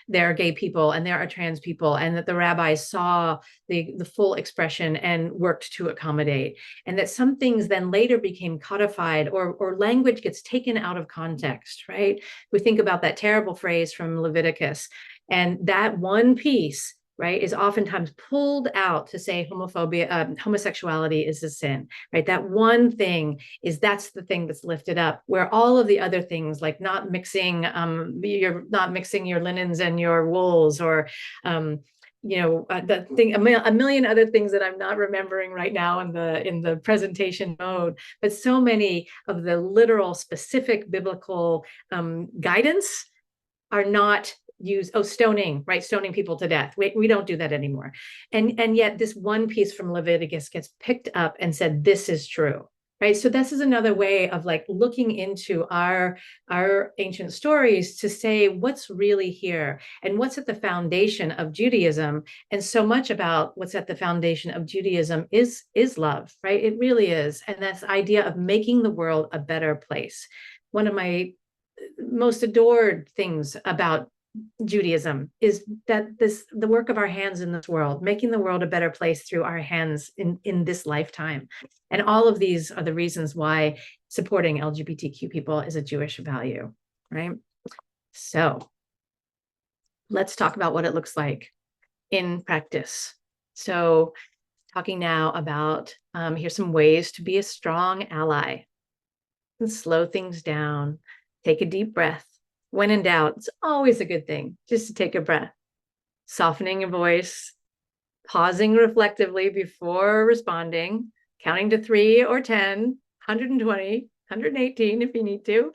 there are gay people and there are trans people, and that the rabbis saw the full expression and worked to accommodate. And that some things then later became codified, or language gets taken out of context, right? We think about that terrible phrase from Leviticus, and that one piece, right, is oftentimes pulled out to say homosexuality is a sin, right? That one thing that's the thing that's lifted up, where all of the other things, like not mixing your linens and your wools, or the thing, a million other things that I'm not remembering right now in the presentation mode, but so many of the literal, specific biblical guidance are not use stoning, right? Stoning people to death. We don't do that anymore. And yet this one piece from Leviticus gets picked up and said, this is true, right? So this is another way of like looking into our ancient stories to say what's really here and what's at the foundation of Judaism. And so much about what's at the foundation of Judaism is love, right? It really is. And that's the idea of making the world a better place. One of my most adored things about Judaism is that the work of our hands in this world, making the world a better place through our hands in this lifetime. And all of these are the reasons why supporting LGBTQ people is a Jewish value, right? So let's talk about what it looks like in practice. So talking now about, here's some ways to be a strong ally and slow things down. Take a deep breath. When in doubt, it's always a good thing just to take a breath. Softening your voice, pausing reflectively before responding, counting to 3 or 10, 120, 118 if you need to.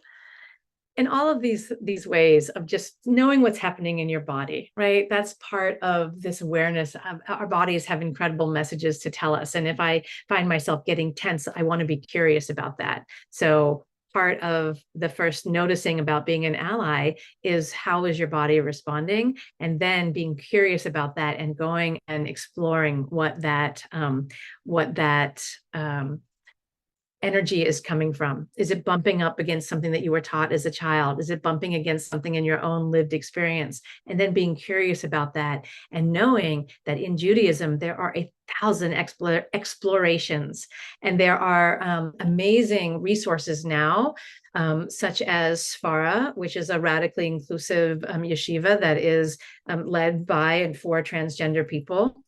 And all of these ways of just knowing what's happening in your body, right? That's part of this awareness. Our bodies have incredible messages to tell us. And if I find myself getting tense, I want to be curious about that. So part of the first noticing about being an ally is, how is your body responding? And then being curious about that and going and exploring what that energy is coming from. Is it bumping up against something that you were taught as a child? Is it bumping against something in your own lived experience? And then being curious about that, and knowing that in Judaism, there are 1,000 explorations, and there are amazing resources now, such as Sfara, which is a radically inclusive yeshiva that is led by and for transgender people.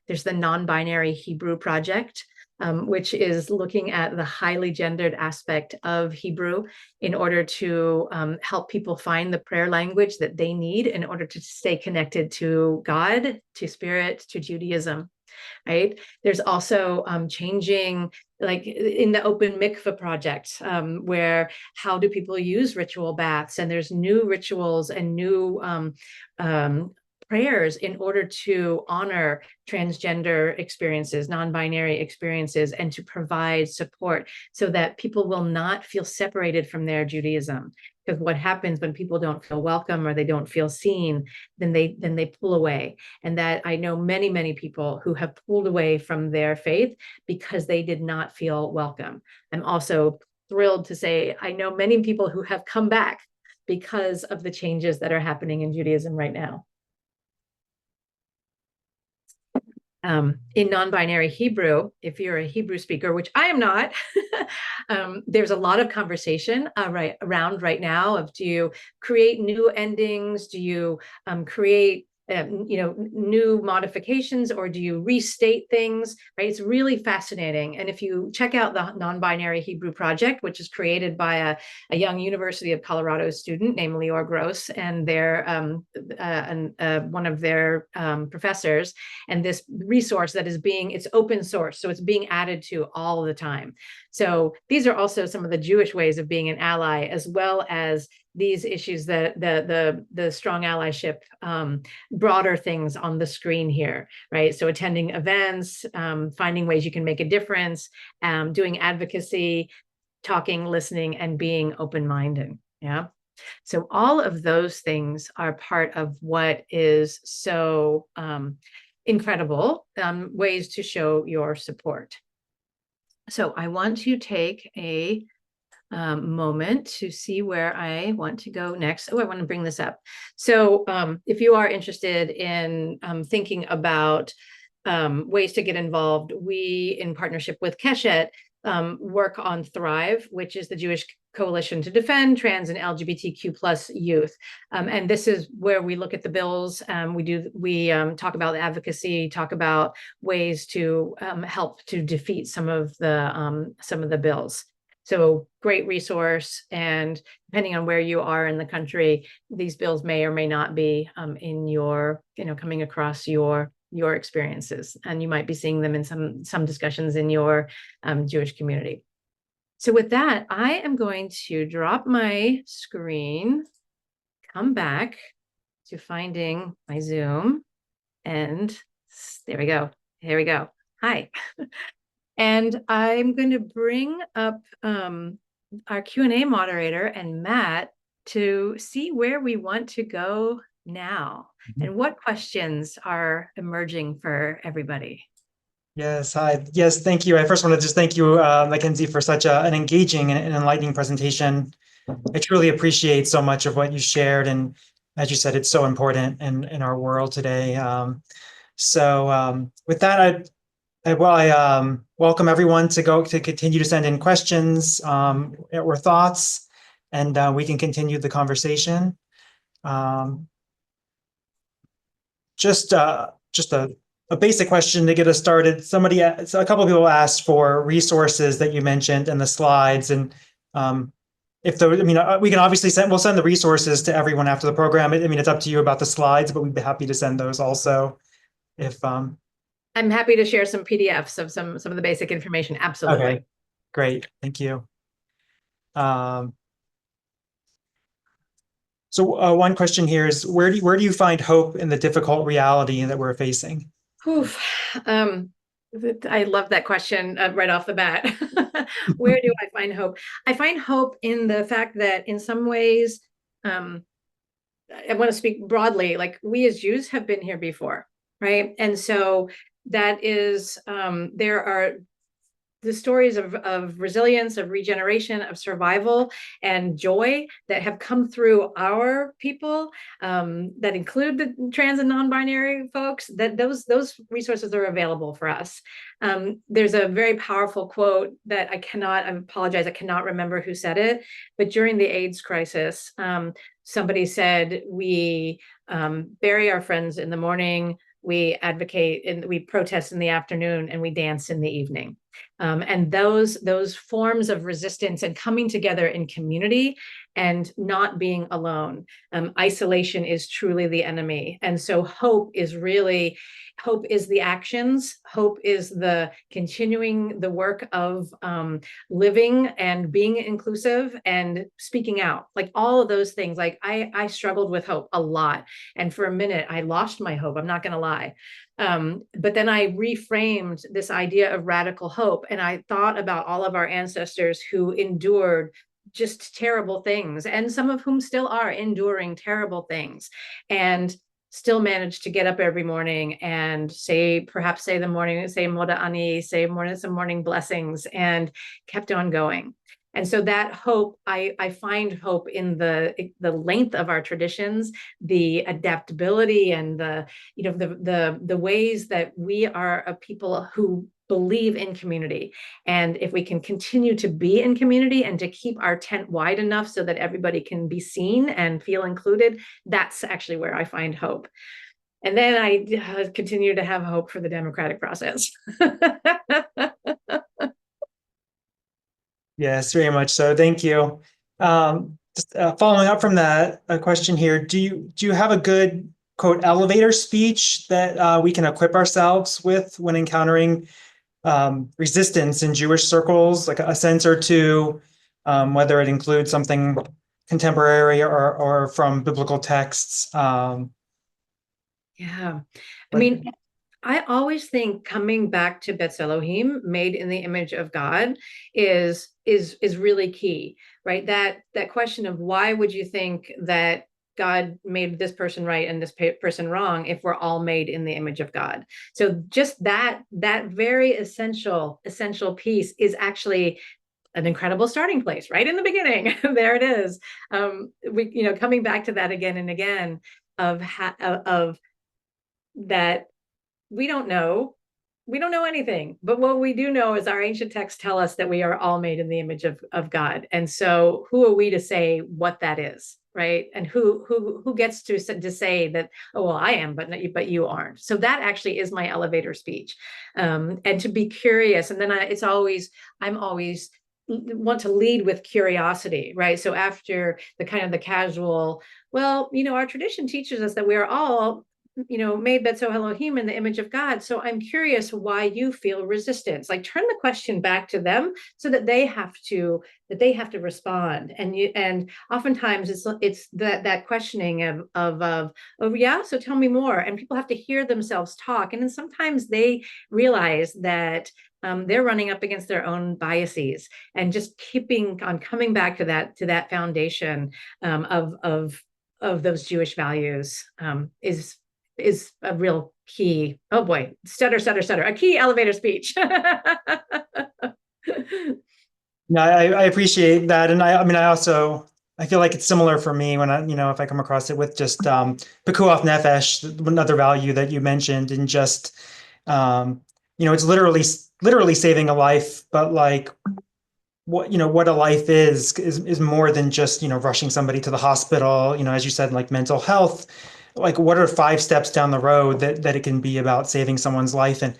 There's the Non-Binary Hebrew Project, which is looking at the highly gendered aspect of Hebrew in order to help people find the prayer language that they need in order to stay connected to God, to spirit, to Judaism, right? There's also changing, like in the Open Mikveh Project, where how do people use ritual baths? And there's new rituals and new prayers in order to honor transgender experiences, non-binary experiences, and to provide support so that people will not feel separated from their Judaism. Because what happens when people don't feel welcome or they don't feel seen, then they pull away. And that I know many people who have pulled away from their faith because they did not feel welcome. I'm also thrilled to say I know many people who have come back because of the changes that are happening in Judaism right now. In non-binary Hebrew, if you're a Hebrew speaker, which I am not, there's a lot of conversation around right now of, do you create new endings? Do you create new modifications, or do you restate things, right? It's really fascinating. And if you check out the Non-Binary Hebrew Project, which is created by a young University of Colorado student named Lior Gross and their one of their professors, and this resource that is it's open source, so it's being added to all the time. So these are also some of the Jewish ways of being an ally, as well as these issues, that the strong allyship, broader things on the screen here, right? So attending events, finding ways you can make a difference, doing advocacy, talking, listening, and being open-minded. Yeah. So all of those things are part of what is so incredible ways to show your support. So I want to take a moment to see where I want to go next. Oh, I want to bring this up. So if you are interested in thinking about ways to get involved, we, in partnership with Keshet, work on Thrive, which is the Jewish Coalition to Defend Trans and LGBTQ plus youth. And this is where we look at the bills. We talk about advocacy, talk about ways to help to defeat some of the bills. So great resource, and depending on where you are in the country, these bills may or may not be in your, coming across your experiences, and you might be seeing them in some discussions in your Jewish community. So with that, I am going to drop my screen, come back to finding my Zoom, and there we go. Here we go. Hi. And I'm going to bring up our Q&A moderator and Matt to see where we want to go now and what questions are emerging for everybody. Yes, hi. Yes, thank you. I first want to just thank you, McKenzie, for such an engaging and enlightening presentation. I truly appreciate so much of what you shared. And as you said, it's so important in our world today. With that, I welcome everyone to continue to send in questions or thoughts, and we can continue the conversation. Just a basic question to get us started. A couple of people asked for resources that you mentioned in the slides, and we can obviously we'll send the resources to everyone after the program. It's up to you about the slides, but we'd be happy to send those also. If I'm happy to share some PDFs of some of the basic information. Absolutely. Okay, great. Thank you. So one question here is, where do you find hope in the difficult reality that we're facing? Oof. I love that question right off the bat. Where do I find hope? I find hope in the fact that in some ways, I want to speak broadly, like we as Jews have been here before, right? And so that is, there are the stories of resilience, of regeneration, of survival, and joy that have come through our people, that include the trans and non-binary folks, that those resources are available for us. There's a very powerful quote that I apologize, I cannot remember who said it, but during the AIDS crisis, somebody said, we bury our friends in the morning, we advocate and we protest in the afternoon, and we dance in the evening. And those forms of resistance and coming together in community and not being alone. Isolation is truly the enemy. And so hope is the actions. Hope is the continuing the work of living and being inclusive and speaking out. Like all of those things. Like I struggled with hope a lot. And for a minute, I lost my hope. I'm not going to lie. But then I reframed this idea of radical hope. And I thought about all of our ancestors who endured just terrible things, and some of whom still are enduring terrible things, and still managed to get up every morning and say Moda Ani, some morning blessings, and kept on going. And so that hope, I find hope in the length of our traditions, the adaptability, and the ways that we are a people who believe in community. And if we can continue to be in community and to keep our tent wide enough so that everybody can be seen and feel included, that's actually where I find hope. And then I continue to have hope for the democratic process. Yes, very much so. Thank you. Just following up from that, a question here: do you have a good quote elevator speech that we can equip ourselves with when encountering resistance in Jewish circles, like a sense or two, whether it includes something contemporary or from biblical texts? Yeah, I mean, I always think coming back to Betz Elohim, made in the image of God, is really key, right? That question of why would you think that God made this person right and this person wrong if we're all made in the image of God? So just that very essential piece is actually an incredible starting place right in the beginning. There it is. We coming back to that again and again of that we don't know. We don't know anything, but what we do know is our ancient texts tell us that we are all made in the image of God. And so who are we to say what that is, right? And who gets to say that, oh, well, I am, but you aren't. So that actually is my elevator speech. And to be curious. And then I'm always want to lead with curiosity, right? So after the kind of the casual, well, our tradition teaches us that we are all made Betz Elohim in the image of God. So I'm curious why you feel resistance. Like turn the question back to them so that they have to respond. And oftentimes it's that questioning of oh yeah, so tell me more. And people have to hear themselves talk. And then sometimes they realize that they're running up against their own biases, and just keeping on coming back to that foundation of those Jewish values is a real key. Oh boy, stutter, a key elevator speech. No, I appreciate that. And I mean, I feel like it's similar for me when if I come across it with just Pikuach Nefesh, another value that you mentioned, and just, it's literally saving a life, but like what a life is more than just, rushing somebody to the hospital, as you said, like mental health. Like what are 5 steps down the road that it can be about saving someone's life? And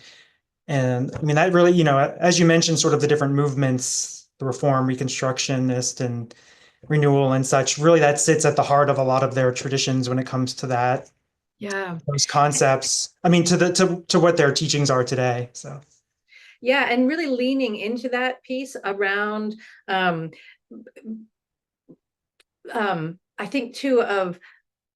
I mean, that really, as you mentioned, sort of the different movements, the Reform, Reconstructionist, and Renewal and such, really that sits at the heart of a lot of their traditions when it comes to that, Yeah. those concepts. I mean, to what their teachings are today. So Yeah, and really leaning into that piece around I think too of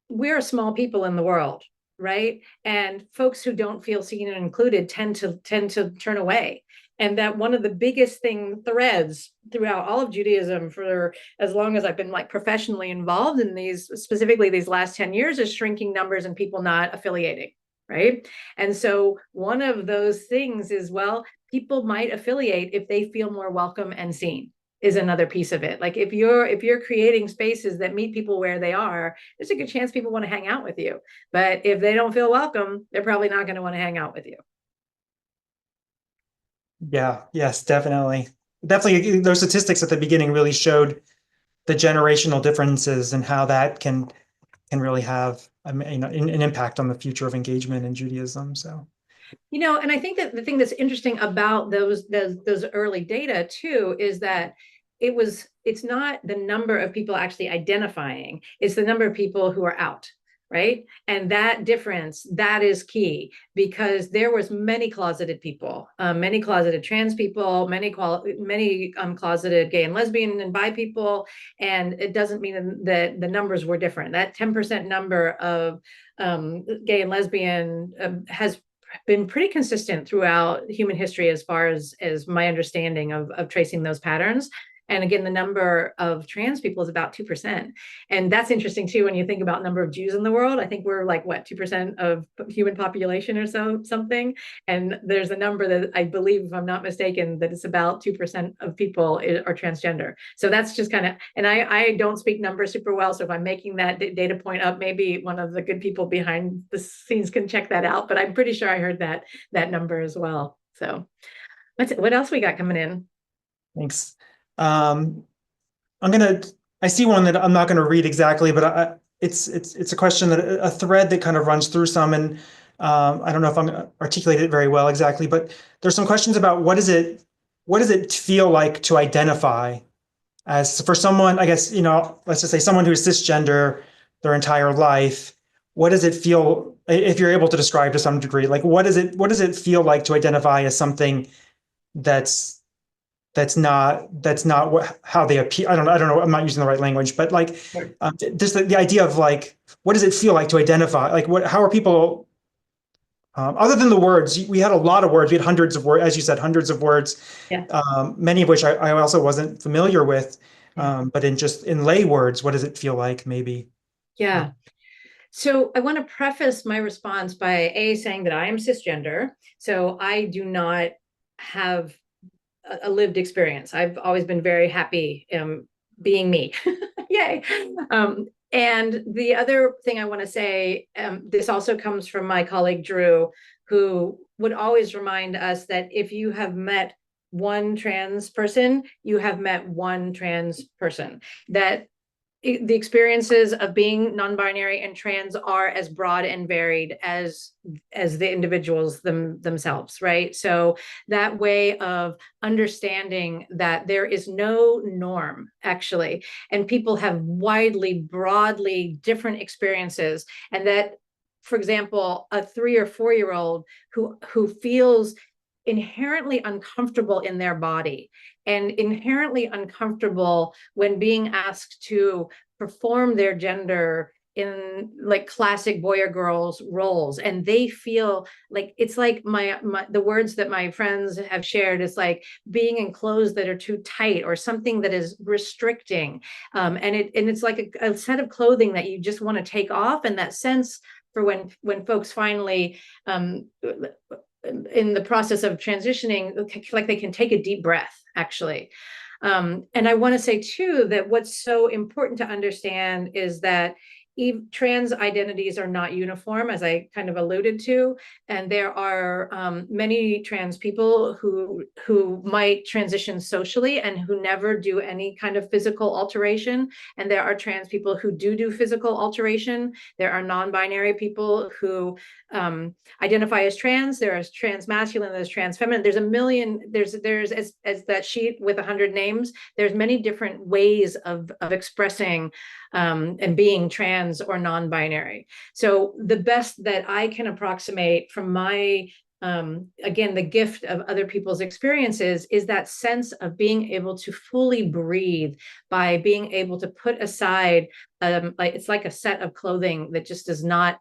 we're a small people in the world, right? And folks who don't feel seen and included tend to turn away. And that one of the biggest threads throughout all of Judaism for as long as I've been like professionally involved in specifically these last 10 years, is shrinking numbers and people not affiliating, right? And so one of those things is, well, people might affiliate if they feel more welcome and seen, is another piece of it. Like if you're creating spaces that meet people where they are, there's a good chance people want to hang out with you. But if they don't feel welcome, they're probably not going to want to hang out with you. yeah, yes, definitely. Definitely, those statistics at the beginning really showed the generational differences and how that can really have an impact on the future of engagement in Judaism. So, And I think that the thing that's interesting about those early data too is that it's not the number of people actually identifying, it's the number of people who are out, right? And that difference, that is key, because there was many closeted people, many closeted trans people, many closeted gay and lesbian and bi people, and it doesn't mean that the numbers were different. That 10% number of gay and lesbian has been pretty consistent throughout human history, as far as my understanding of tracing those patterns. And again, the number of trans people is about 2%. And that's interesting too, when you think about number of Jews in the world. I think we're like, what, 2% of human population or something. And there's a number that I believe, if I'm not mistaken, that it's about 2% of people are transgender. So that's just kind of, and I don't speak numbers super well. So if I'm making that data point up, maybe one of the good people behind the scenes can check that out. But I'm pretty sure I heard that number as well. So what else we got coming in? Thanks. I see one that I'm not gonna read exactly, but it's a question, that a thread that kind of runs through some, and I don't know if I'm gonna articulate it very well exactly, but there's some questions about what does it feel like to identify as, for someone, I guess, let's just say someone who's cisgender their entire life. What does it feel, if you're able to describe to some degree, like what does it feel like to identify as something that's not how they appear. I don't know. I'm not using the right language, but like, Right. just the idea of like, what does it feel like to identify? Like, how are people, other than the words, we had a lot of words. We had hundreds of words, as you said, hundreds of words, Yeah. many of which I also wasn't familiar with. Yeah. But in lay words, what does it feel like, maybe? Yeah. So I want to preface my response by saying that I am cisgender. So I do not have a lived experience. I've always been very happy being me. Yay. And the other thing I want to say, this also comes from my colleague Drew, who would always remind us that if you have met one trans person, you have met one trans person. That the experiences of being non-binary and trans are as broad and varied as the individuals themselves, right? So that way of understanding that there is no norm, actually, and people have broadly different experiences, and that, for example, a 3 or 4-year-old who feels inherently uncomfortable in their body and inherently uncomfortable when being asked to perform their gender in like classic boy or girls roles, and they feel like it's like the words that my friends have shared is like being in clothes that are too tight or something that is restricting, and it's like a set of clothing that you just want to take off, and that sense for when folks finally in the process of transitioning, like they can take a deep breath, actually. And I want to say too that what's so important to understand is that trans identities are not uniform, as I kind of alluded to, and there are many trans people who might transition socially and who never do any kind of physical alteration, and there are trans people who do physical alteration. There are non-binary people who identify as trans. There is trans masculine, there's trans feminine. There's a million. There's as that sheet with 100 names. There's many different ways of expressing and being trans or non-binary. So the best that I can approximate from my again, the gift of other people's experiences is that sense of being able to fully breathe by being able to put aside it's like a set of clothing that just does not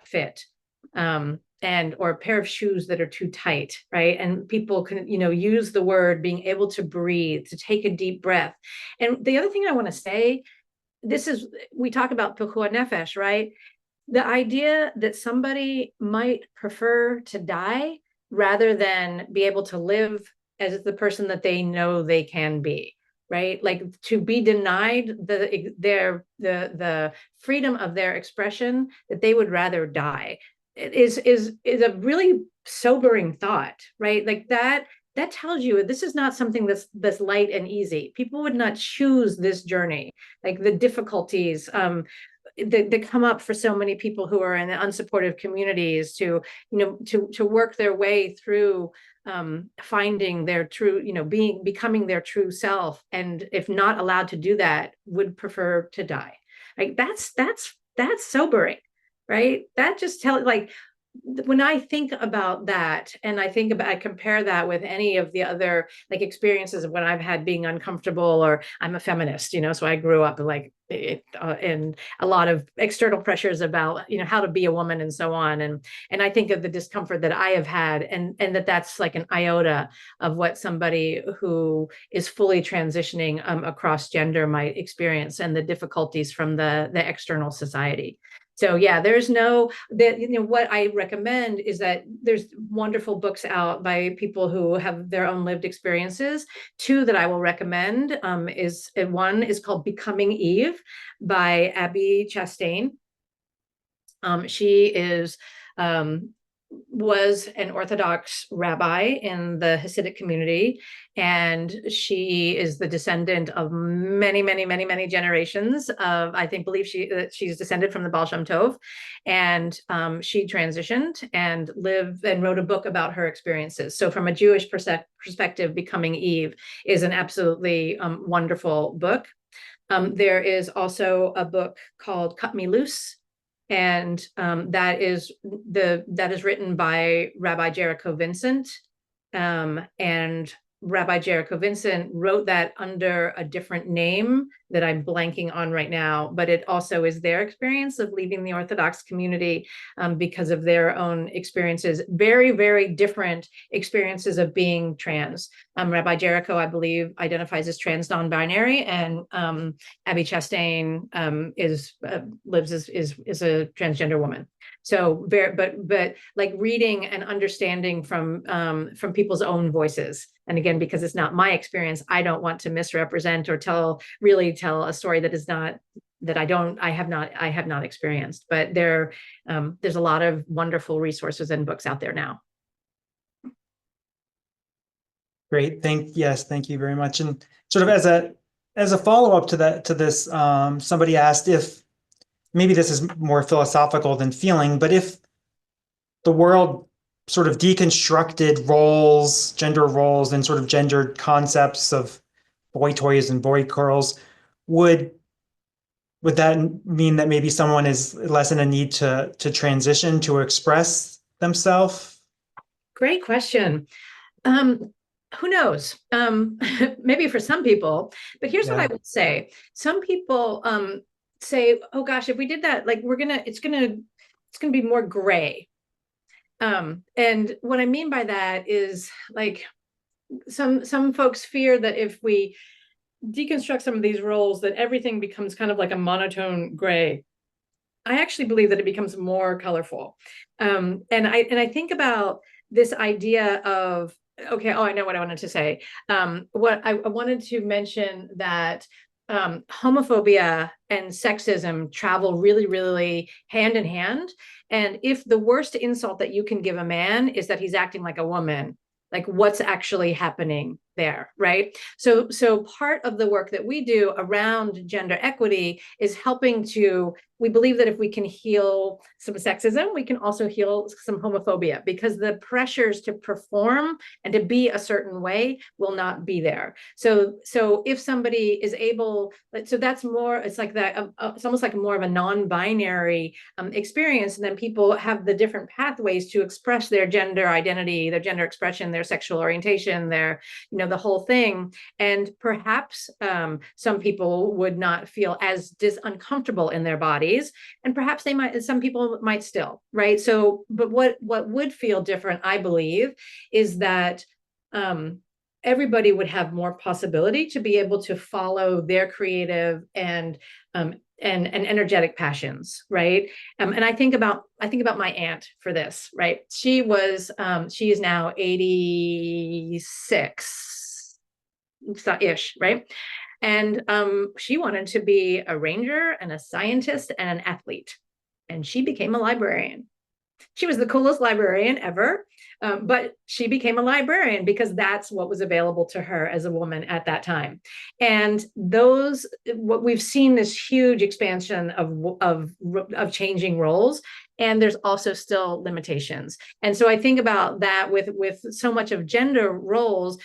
fit, and or a pair of shoes that are too tight, right? And people can use the word being able to breathe, to take a deep breath. And the other thing I want to say, we talk about pikuah nefesh, right? The idea that somebody might prefer to die rather than be able to live as the person that they know they can be, right? Like to be denied the freedom of their expression, that they would rather die, is a really sobering thought, right? Like that tells you this is not something that's light and easy. People would not choose this journey, like the difficulties, that come up for so many people who are in unsupportive communities to, to work their way through finding their true, becoming their true self. And if not allowed to do that, would prefer to die. Like that's sobering, right? That just like, when I think about that, and I compare that with any of the other like experiences of when I've had being uncomfortable, or I'm a feminist, so I grew up like in a lot of external pressures about, how to be a woman and so on. And I think of the discomfort that I have had, and that's like an iota of what somebody who is fully transitioning across gender might experience, and the difficulties from the external society. So yeah, there's no that, what I recommend is that there's wonderful books out by people who have their own lived experiences. Two that I will recommend is one is called Becoming Eve by Abby Chastain. She is was an Orthodox rabbi in the Hasidic community, and she is the descendant of many, many, many, many generations of, believe she's descended from the Baal Shem Tov, and she transitioned and lived and wrote a book about her experiences. So from a Jewish perspective, Becoming Eve is an absolutely wonderful book. There is also a book called Cut Me Loose, and that is written by Rabbi Jericho Vincent, and Rabbi Jericho Vincent wrote that under a different name that I'm blanking on right now, but it also is their experience of leaving the Orthodox community because of their own experiences, very, very different experiences of being trans. Rabbi Jericho, I believe, identifies as trans non-binary, and Abby Chastain is a transgender woman. So but like reading and understanding from people's own voices. And again, because it's not my experience, I don't want to misrepresent or tell a story that is not, that I have not experienced. But there's a lot of wonderful resources and books out there now. Great. Thank you very much. And sort of as a follow-up to this, somebody asked if, maybe this is more philosophical than feeling, but if the world sort of deconstructed roles, gender roles, and sort of gendered concepts of boy toys and boy girls, would that mean that maybe someone is less in a need to transition, to express themselves? Great question. Who knows? Maybe for some people, but here's what I would say. Some people say, oh gosh, if we did that, like it's gonna be more gray. And what I mean by that is, like, some folks fear that if we deconstruct some of these roles, that everything becomes kind of like a monotone gray. I actually believe that it becomes more colorful. And I think about this idea of, okay, I know what I wanted to say. What I wanted to mention that homophobia and sexism travel really, really hand in hand. And if the worst insult that you can give a man is that he's acting like a woman, like what's actually happening there, right? So part of the work that we do around gender equity is helping to, we believe that if we can heal some sexism, we can also heal some homophobia, because the pressures to perform and to be a certain way will not be there. So if somebody is able, so that's more, it's like that, it's almost like more of a non-binary experience, and then people have the different pathways to express their gender identity, their gender expression, their sexual orientation, their, the whole thing. And perhaps some people would not feel as uncomfortable in their bodies, and perhaps some people might still, right? So, but what would feel different, I believe, is that everybody would have more possibility to be able to follow their creative and energetic passions, right? And I think about my aunt for this, right? She is now 86-ish, right? And she wanted to be a ranger and a scientist and an athlete, and she became a librarian. She was the coolest librarian ever. But she became a librarian because that's what was available to her as a woman at that time. And what we've seen this huge expansion of changing roles, and there's also still limitations. And so I think about that with so much of gender roles,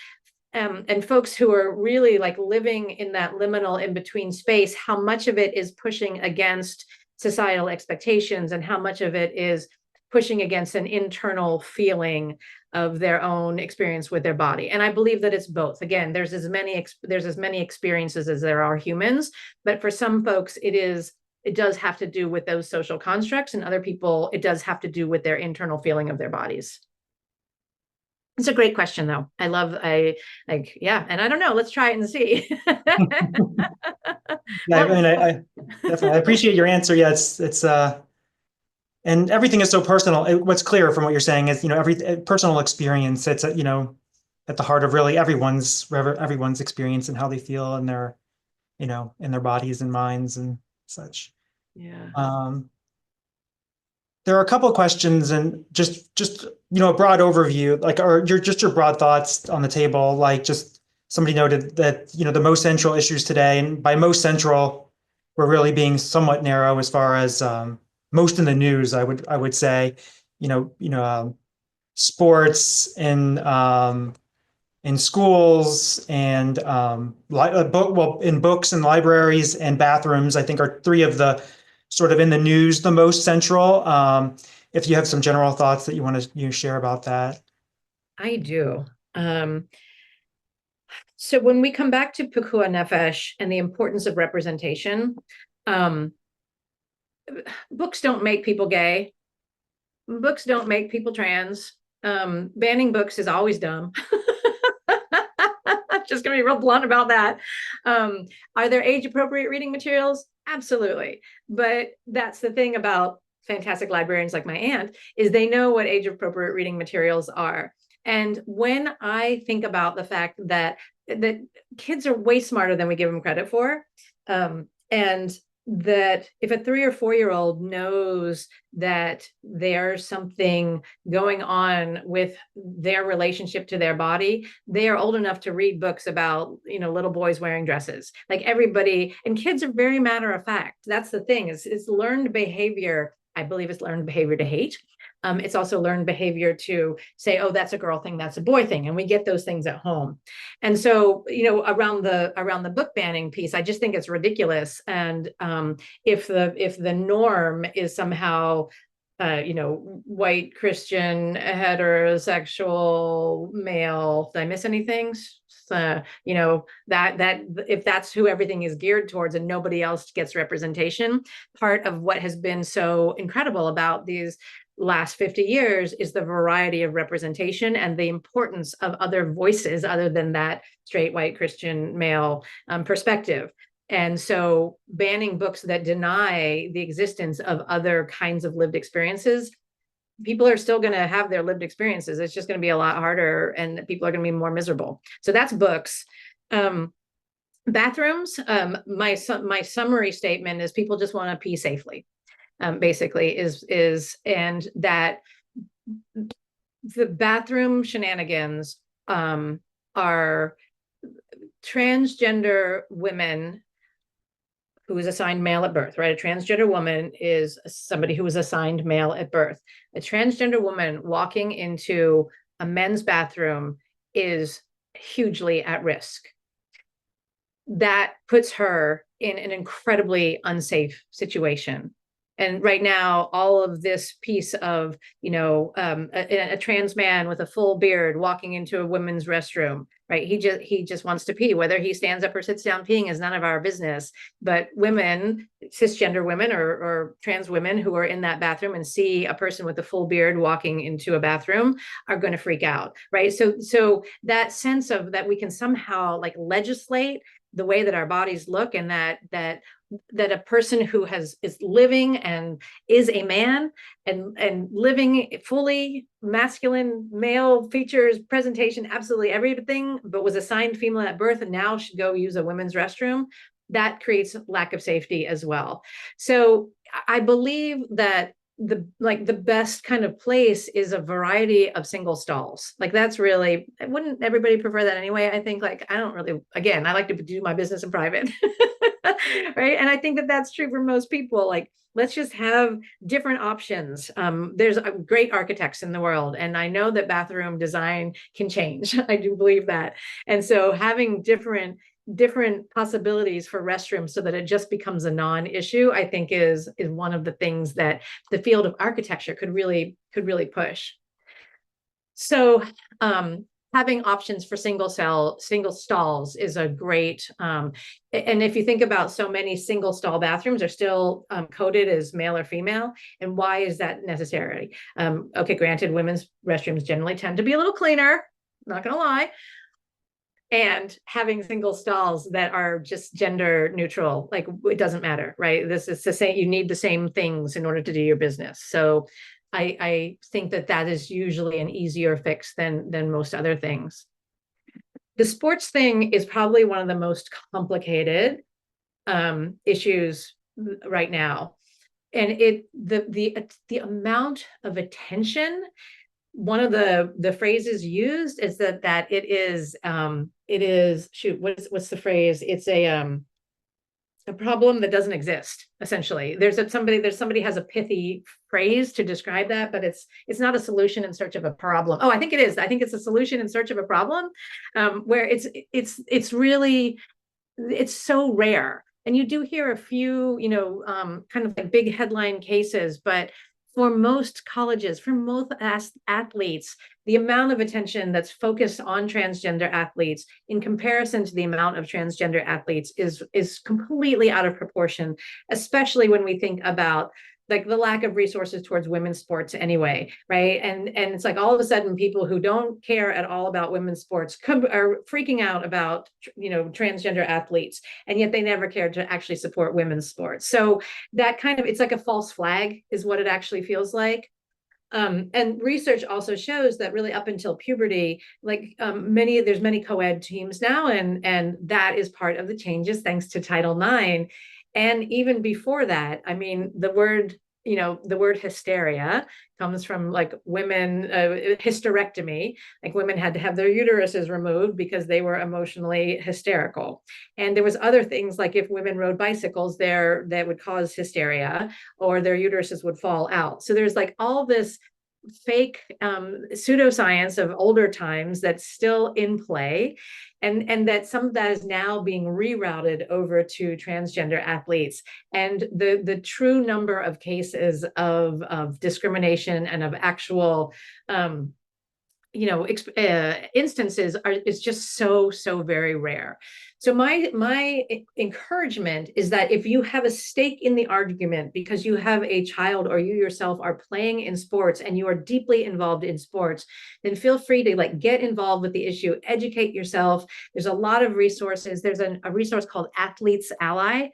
and folks who are really like living in that liminal in between space, how much of it is pushing against societal expectations and how much of it is pushing against an internal feeling of their own experience with their body. And I believe that it's both. Again, there's as many experiences as there are humans, but for some folks it does have to do with those social constructs, and other people it does have to do with their internal feeling of their bodies. It's a great question, though. Yeah, and I don't know. Let's try it and see. Yeah, I mean, I definitely I appreciate your answer. Yeah, it's and everything is so personal. What's clear from what you're saying is, every personal experience. It's at the heart of really everyone's experience and how they feel in their, in their bodies and minds and such. Yeah. There are a couple of questions and just a broad overview, like or your broad thoughts on the table. Like just somebody noted that the most central issues today, and by most central, we're really being somewhat narrow as far as most in the news. I would say, sports and in schools and in books and libraries and bathrooms, I think are three of the sort of in the news, the most central. If you have some general thoughts that you want to share about that. I do. So when we come back to Pikuah Nefesh and the importance of representation, books don't make people gay. Books don't make people trans. Banning books is always dumb. Just gonna be real blunt about that. Are there age appropriate reading materials? Absolutely. But that's the thing about fantastic librarians like my aunt, is they know what age appropriate reading materials are. And when I think about the fact that kids are way smarter than we give them credit for, and that if a 3 or 4-year-old knows that there's something going on with their relationship to their body, they are old enough to read books about, little boys wearing dresses. Like everybody, and kids are very matter of fact. That's the thing, is learned behavior. I believe it's learned behavior to hate. It's also learned behavior to say, oh, that's a girl thing, that's a boy thing. And we get those things at home. And so, around the book banning piece, I just think it's ridiculous. And if the norm is somehow, white Christian heterosexual male, did I miss anything? That if that's who everything is geared towards and nobody else gets representation, part of what has been so incredible about these last 50 years is the variety of representation and the importance of other voices other than that straight white Christian male perspective. And so banning books that deny the existence of other kinds of lived experiences, people are still going to have their lived experiences. It's just going to be a lot harder and people are going to be more miserable. So that's books. Bathrooms, my summary statement is people just want to pee safely. Basically and that the bathroom shenanigans are transgender women who is assigned male at birth, right? A transgender woman is somebody who was assigned male at birth. A transgender woman walking into a men's bathroom is hugely at risk. That puts her in an incredibly unsafe situation. And right now, all of this piece of, a trans man with a full beard walking into a women's restroom, right? He just wants to pee. Whether he stands up or sits down peeing is none of our business. But women, cisgender women or trans women who are in that bathroom and see a person with a full beard walking into a bathroom are going to freak out, right? So that sense of that we can somehow like legislate the way that our bodies look, and that a person who is living and is a man and living fully masculine male features, presentation, absolutely everything, but was assigned female at birth and now should go use a women's restroom, that creates lack of safety as well. So I believe that the best kind of place is a variety of single stalls. Like that's really, wouldn't everybody prefer that anyway? I think like, I don't really, again, I like to do my business in private. Right. And I think that that's true for most people. Like, let's just have different options. There's great architects in the world, and I know that bathroom design can change. I do believe that. And so having different possibilities for restrooms so that it just becomes a non-issue, I think is one of the things that the field of architecture could really push. So having options for single stalls is a great, and if you think about, so many single stall bathrooms are still coded as male or female. And why is that necessary? Okay, granted, women's restrooms generally tend to be a little cleaner, not gonna lie. And having single stalls that are just gender neutral, like it doesn't matter, right? This is to say you need the same things in order to do your business. So I think that that is usually an easier fix than most other things. The sports thing is probably one of the most complicated issues right now. And the amount of attention, one of the phrases used is that it is shoot, what's the phrase? It's a problem that doesn't exist, essentially. Somebody has a pithy phrase to describe that, but it's not a solution in search of a problem. Oh, I think it is. I think it's a solution in search of a problem, where it's really, it's so rare. And you do hear a few, kind of like big headline cases, but for most colleges, for most athletes, the amount of attention that's focused on transgender athletes in comparison to the amount of transgender athletes is completely out of proportion, especially when we think about like the lack of resources towards women's sports anyway, right? And it's like all of a sudden people who don't care at all about women's sports are freaking out about transgender athletes, and yet they never cared to actually support women's sports. So that kind of, it's like a false flag is what it actually feels like. And research also shows that really up until puberty, like there's many co-ed teams now, and that is part of the changes thanks to Title IX. And even before that, I mean, the word hysteria comes from like women, hysterectomy, like women had to have their uteruses removed because they were emotionally hysterical. And there was other things like if women rode bicycles there, that would cause hysteria, or their uteruses would fall out. So there's like all this fake pseudoscience of older times that's still in play, and that some of that is now being rerouted over to transgender athletes. And the true number of cases of discrimination and of actual instances is just so very rare. So my encouragement is that if you have a stake in the argument because you have a child or you yourself are playing in sports and you are deeply involved in sports, then feel free to like get involved with the issue, educate yourself. There's a lot of resources. There's a resource called Athletes Ally,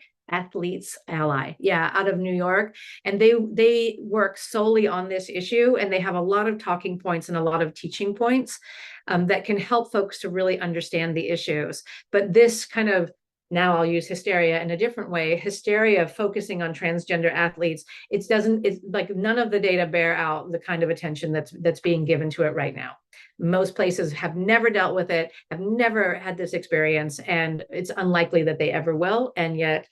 yeah, out of New York, and they work solely on this issue, and they have a lot of talking points and a lot of teaching points that can help folks to really understand the issues. But this kind of, now I'll use hysteria in a different way, hysteria focusing on transgender athletes, it's like none of the data bear out the kind of attention that's being given to it right now. Most places have never dealt with it, have never had this experience, and it's unlikely that they ever will. And yet,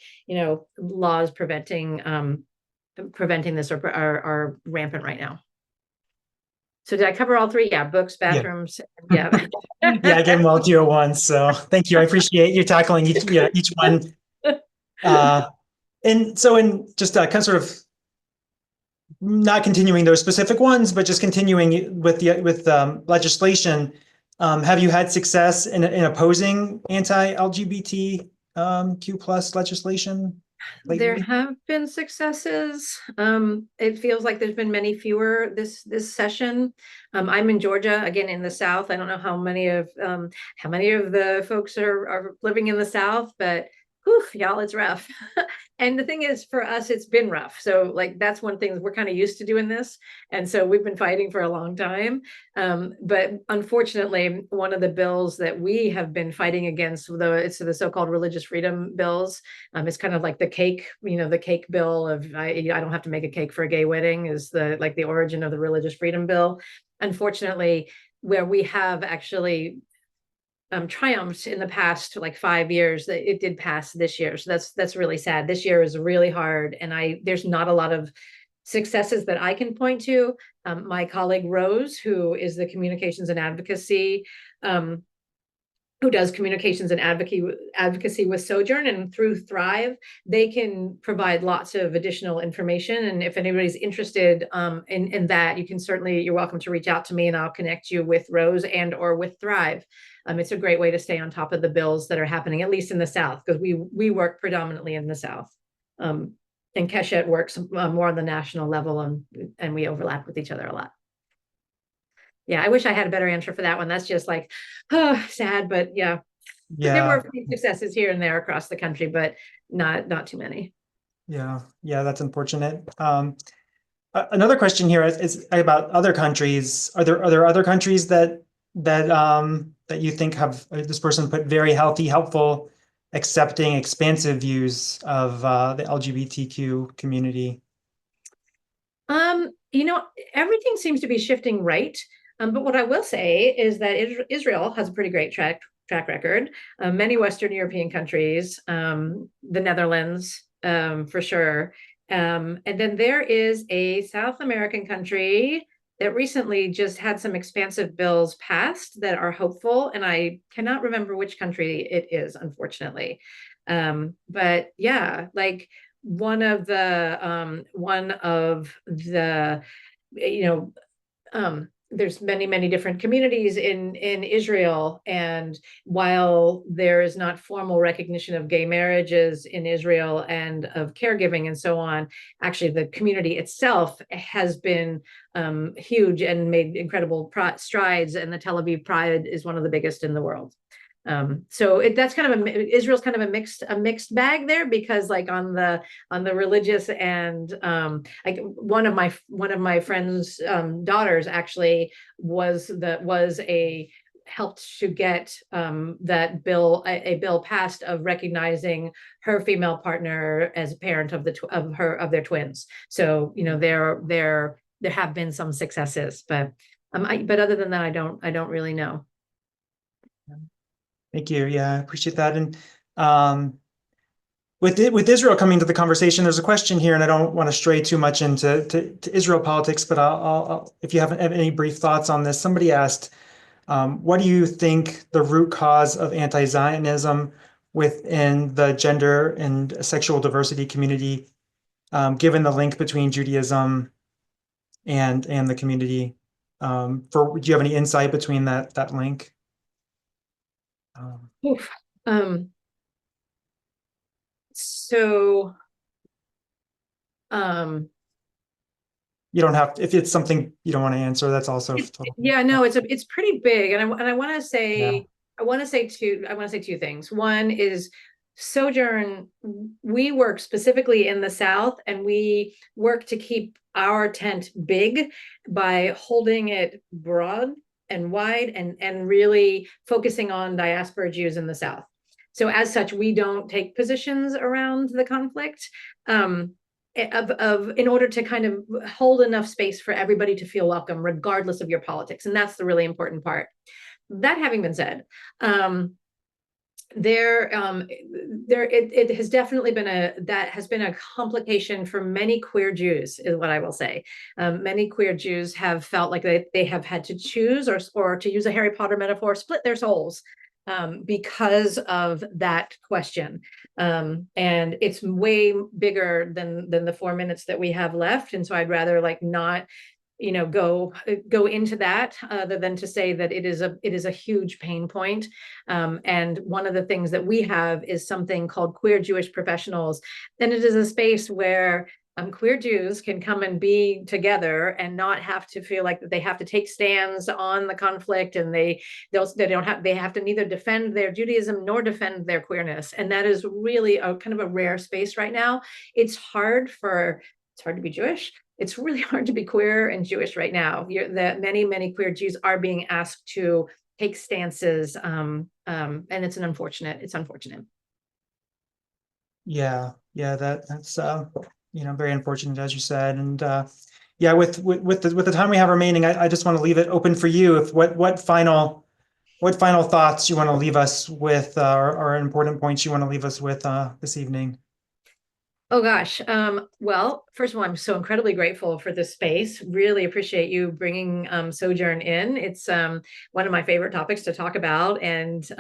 laws preventing this are rampant right now. So did I cover all three? Yeah, books, bathrooms. Yeah. Yeah, I gave them all to you at once. So thank you. I appreciate you tackling each one. And so in just kind of sort of not continuing those specific ones, but just continuing with legislation, have you had success in opposing anti-LGBTQ plus legislation lately? There have been successes. It feels like there's been many fewer this session. I'm in Georgia, again in the South. I don't know how many of the folks are living in the South, but whew, y'all, it's rough. And the thing is, for us, it's been rough. So, like, that's one thing we're kind of used to doing this. And so we've been fighting for a long time. But unfortunately, one of the bills that we have been fighting against, though it's the so-called religious freedom bills, it's kind of like the cake, the cake bill of I don't have to make a cake for a gay wedding is the origin of the religious freedom bill. Unfortunately, where we have actually triumphed in the past like 5 years, that it did pass this year. So that's really sad. This year is really hard, and there's not a lot of successes that I can point to. My colleague Rose, who is the communications and advocacy, who does communications and advocacy with Sojourn, and through Thrive, they can provide lots of additional information. And if anybody's interested in that, you're welcome to reach out to me, and I'll connect you with Rose and or with Thrive. It's a great way to stay on top of the bills that are happening, at least in the South, because we work predominantly in the South. And Keshet works more on the national level, and we overlap with each other a lot. Yeah, I wish I had a better answer for that one. That's just like, oh, sad, but yeah. There were a few successes here and there across the country, but not too many. Yeah, that's unfortunate. Another question here is about other countries. Are there other countries that you think have this person put very healthy, helpful, accepting, expansive views of the LGBTQ community? Everything seems to be shifting right. But what I will say is that Israel has a pretty great track record. Many Western European countries, the Netherlands, for sure. And then there is a South American country that recently just had some expansive bills passed that are hopeful, and I cannot remember which country it is, unfortunately. But yeah, like one of the there's many different communities in Israel, and while there is not formal recognition of gay marriages in Israel and of caregiving and so on, actually the community itself has been huge and made incredible strides, and the Tel Aviv Pride is one of the biggest in the world. So that's kind of Israel's kind of a mixed bag there, because like on the religious and like one of my friend's daughters actually helped to get that bill, a bill passed of recognizing her female partner as a parent of their twins. So there have been some successes, but other than that, I don't really know. Thank you. Yeah, I appreciate that. And with Israel coming to the conversation, there's a question here, and I don't want to stray too much into Israel politics, but I'll if you have any brief thoughts on this. Somebody asked, what do you think the root cause of anti-Zionism within the gender and sexual diversity community, given the link between Judaism and the community? Do you have any insight between that link? So you don't have to, if it's something you don't want to answer, that's also yeah, no, it's pretty big, and I want to say two things. One is Sojourn, we work specifically in the South, and we work to keep our tent big by holding it broad and wide, and really focusing on diaspora Jews in the South. So as such, we don't take positions around the conflict in order to kind of hold enough space for everybody to feel welcome, regardless of your politics. And that's the really important part. That having been said, it has definitely been a complication for many queer Jews, is what I will say. Many queer Jews have felt like they have had to choose, or to use a Harry Potter metaphor, split their souls because of that question. And it's way bigger than the 4 minutes that we have left. And so I'd rather not go into that, other than to say that it is a huge pain point. And one of the things that we have is something called Queer Jewish Professionals. And it is a space where queer Jews can come and be together and not have to feel like that they have to take stands on the conflict, and they have to neither defend their Judaism nor defend their queerness. And that is really a kind of a rare space right now. It's hard to be Jewish. It's really hard to be queer and Jewish right now. Many queer Jews are being asked to take stances, and it's unfortunate. Yeah, that's very unfortunate, as you said. And yeah, with the time we have remaining, I just want to leave it open for you. If what final thoughts you want to leave us with, or important points you want to leave us with this evening? Oh gosh. Well, first of all, I'm so incredibly grateful for this space. Really appreciate you bringing Sojourn in. It's one of my favorite topics to talk about, and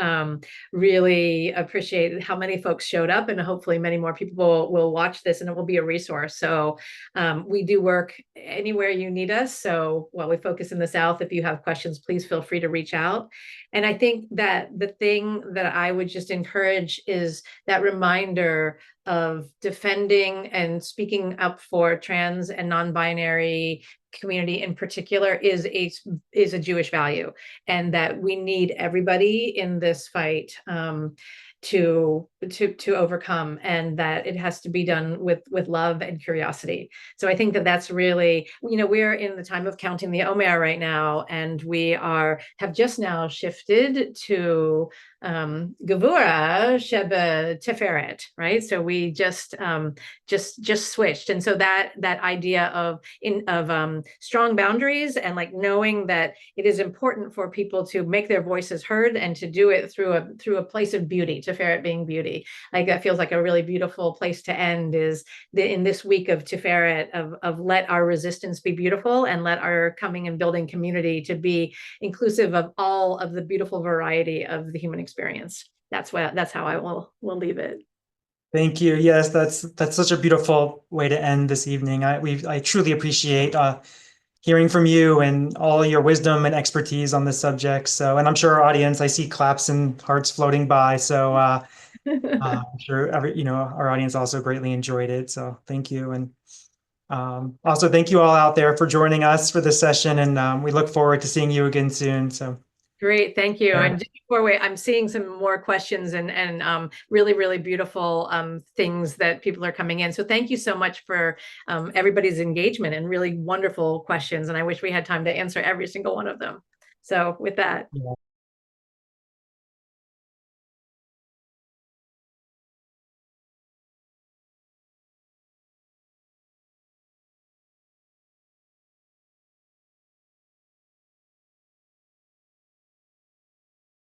really appreciate how many folks showed up, and hopefully many more people will watch this, and it will be a resource. So we do work anywhere you need us. So while we focus in the South, if you have questions, please feel free to reach out. And I think that the thing that I would just encourage is that reminder of defending and speaking up for trans and non-binary community in particular is a Jewish value, and that we need everybody in this fight to overcome, and that it has to be done with love and curiosity. So I think that that's really, we're in the time of counting the Omer right now, and we have just now shifted to Gevura Shebe Tiferet, right? So we just switched, and so that idea of strong boundaries, and like knowing that it is important for people to make their voices heard, and to do it through a place of beauty. Tiferet being beauty, like that feels like a really beautiful place to end. Is in this week of Tiferet, of let our resistance be beautiful, and let our coming and building community to be inclusive of all of the beautiful variety of the human experience. That's how I will leave it. Thank you. Yes, that's such a beautiful way to end this evening. I truly appreciate hearing from you and all your wisdom and expertise on this subject. So, and I'm sure our audience, I see claps and hearts floating by. So I'm sure our audience also greatly enjoyed it. So thank you. And also thank you all out there for joining us for this session. And we look forward to seeing you again soon. So Great, thank you. yeah. And just before I'm seeing some more questions and really beautiful things that people are coming in. So thank you so much for everybody's engagement and really wonderful questions. And I wish we had time to answer every single one of them. So with that. Yeah.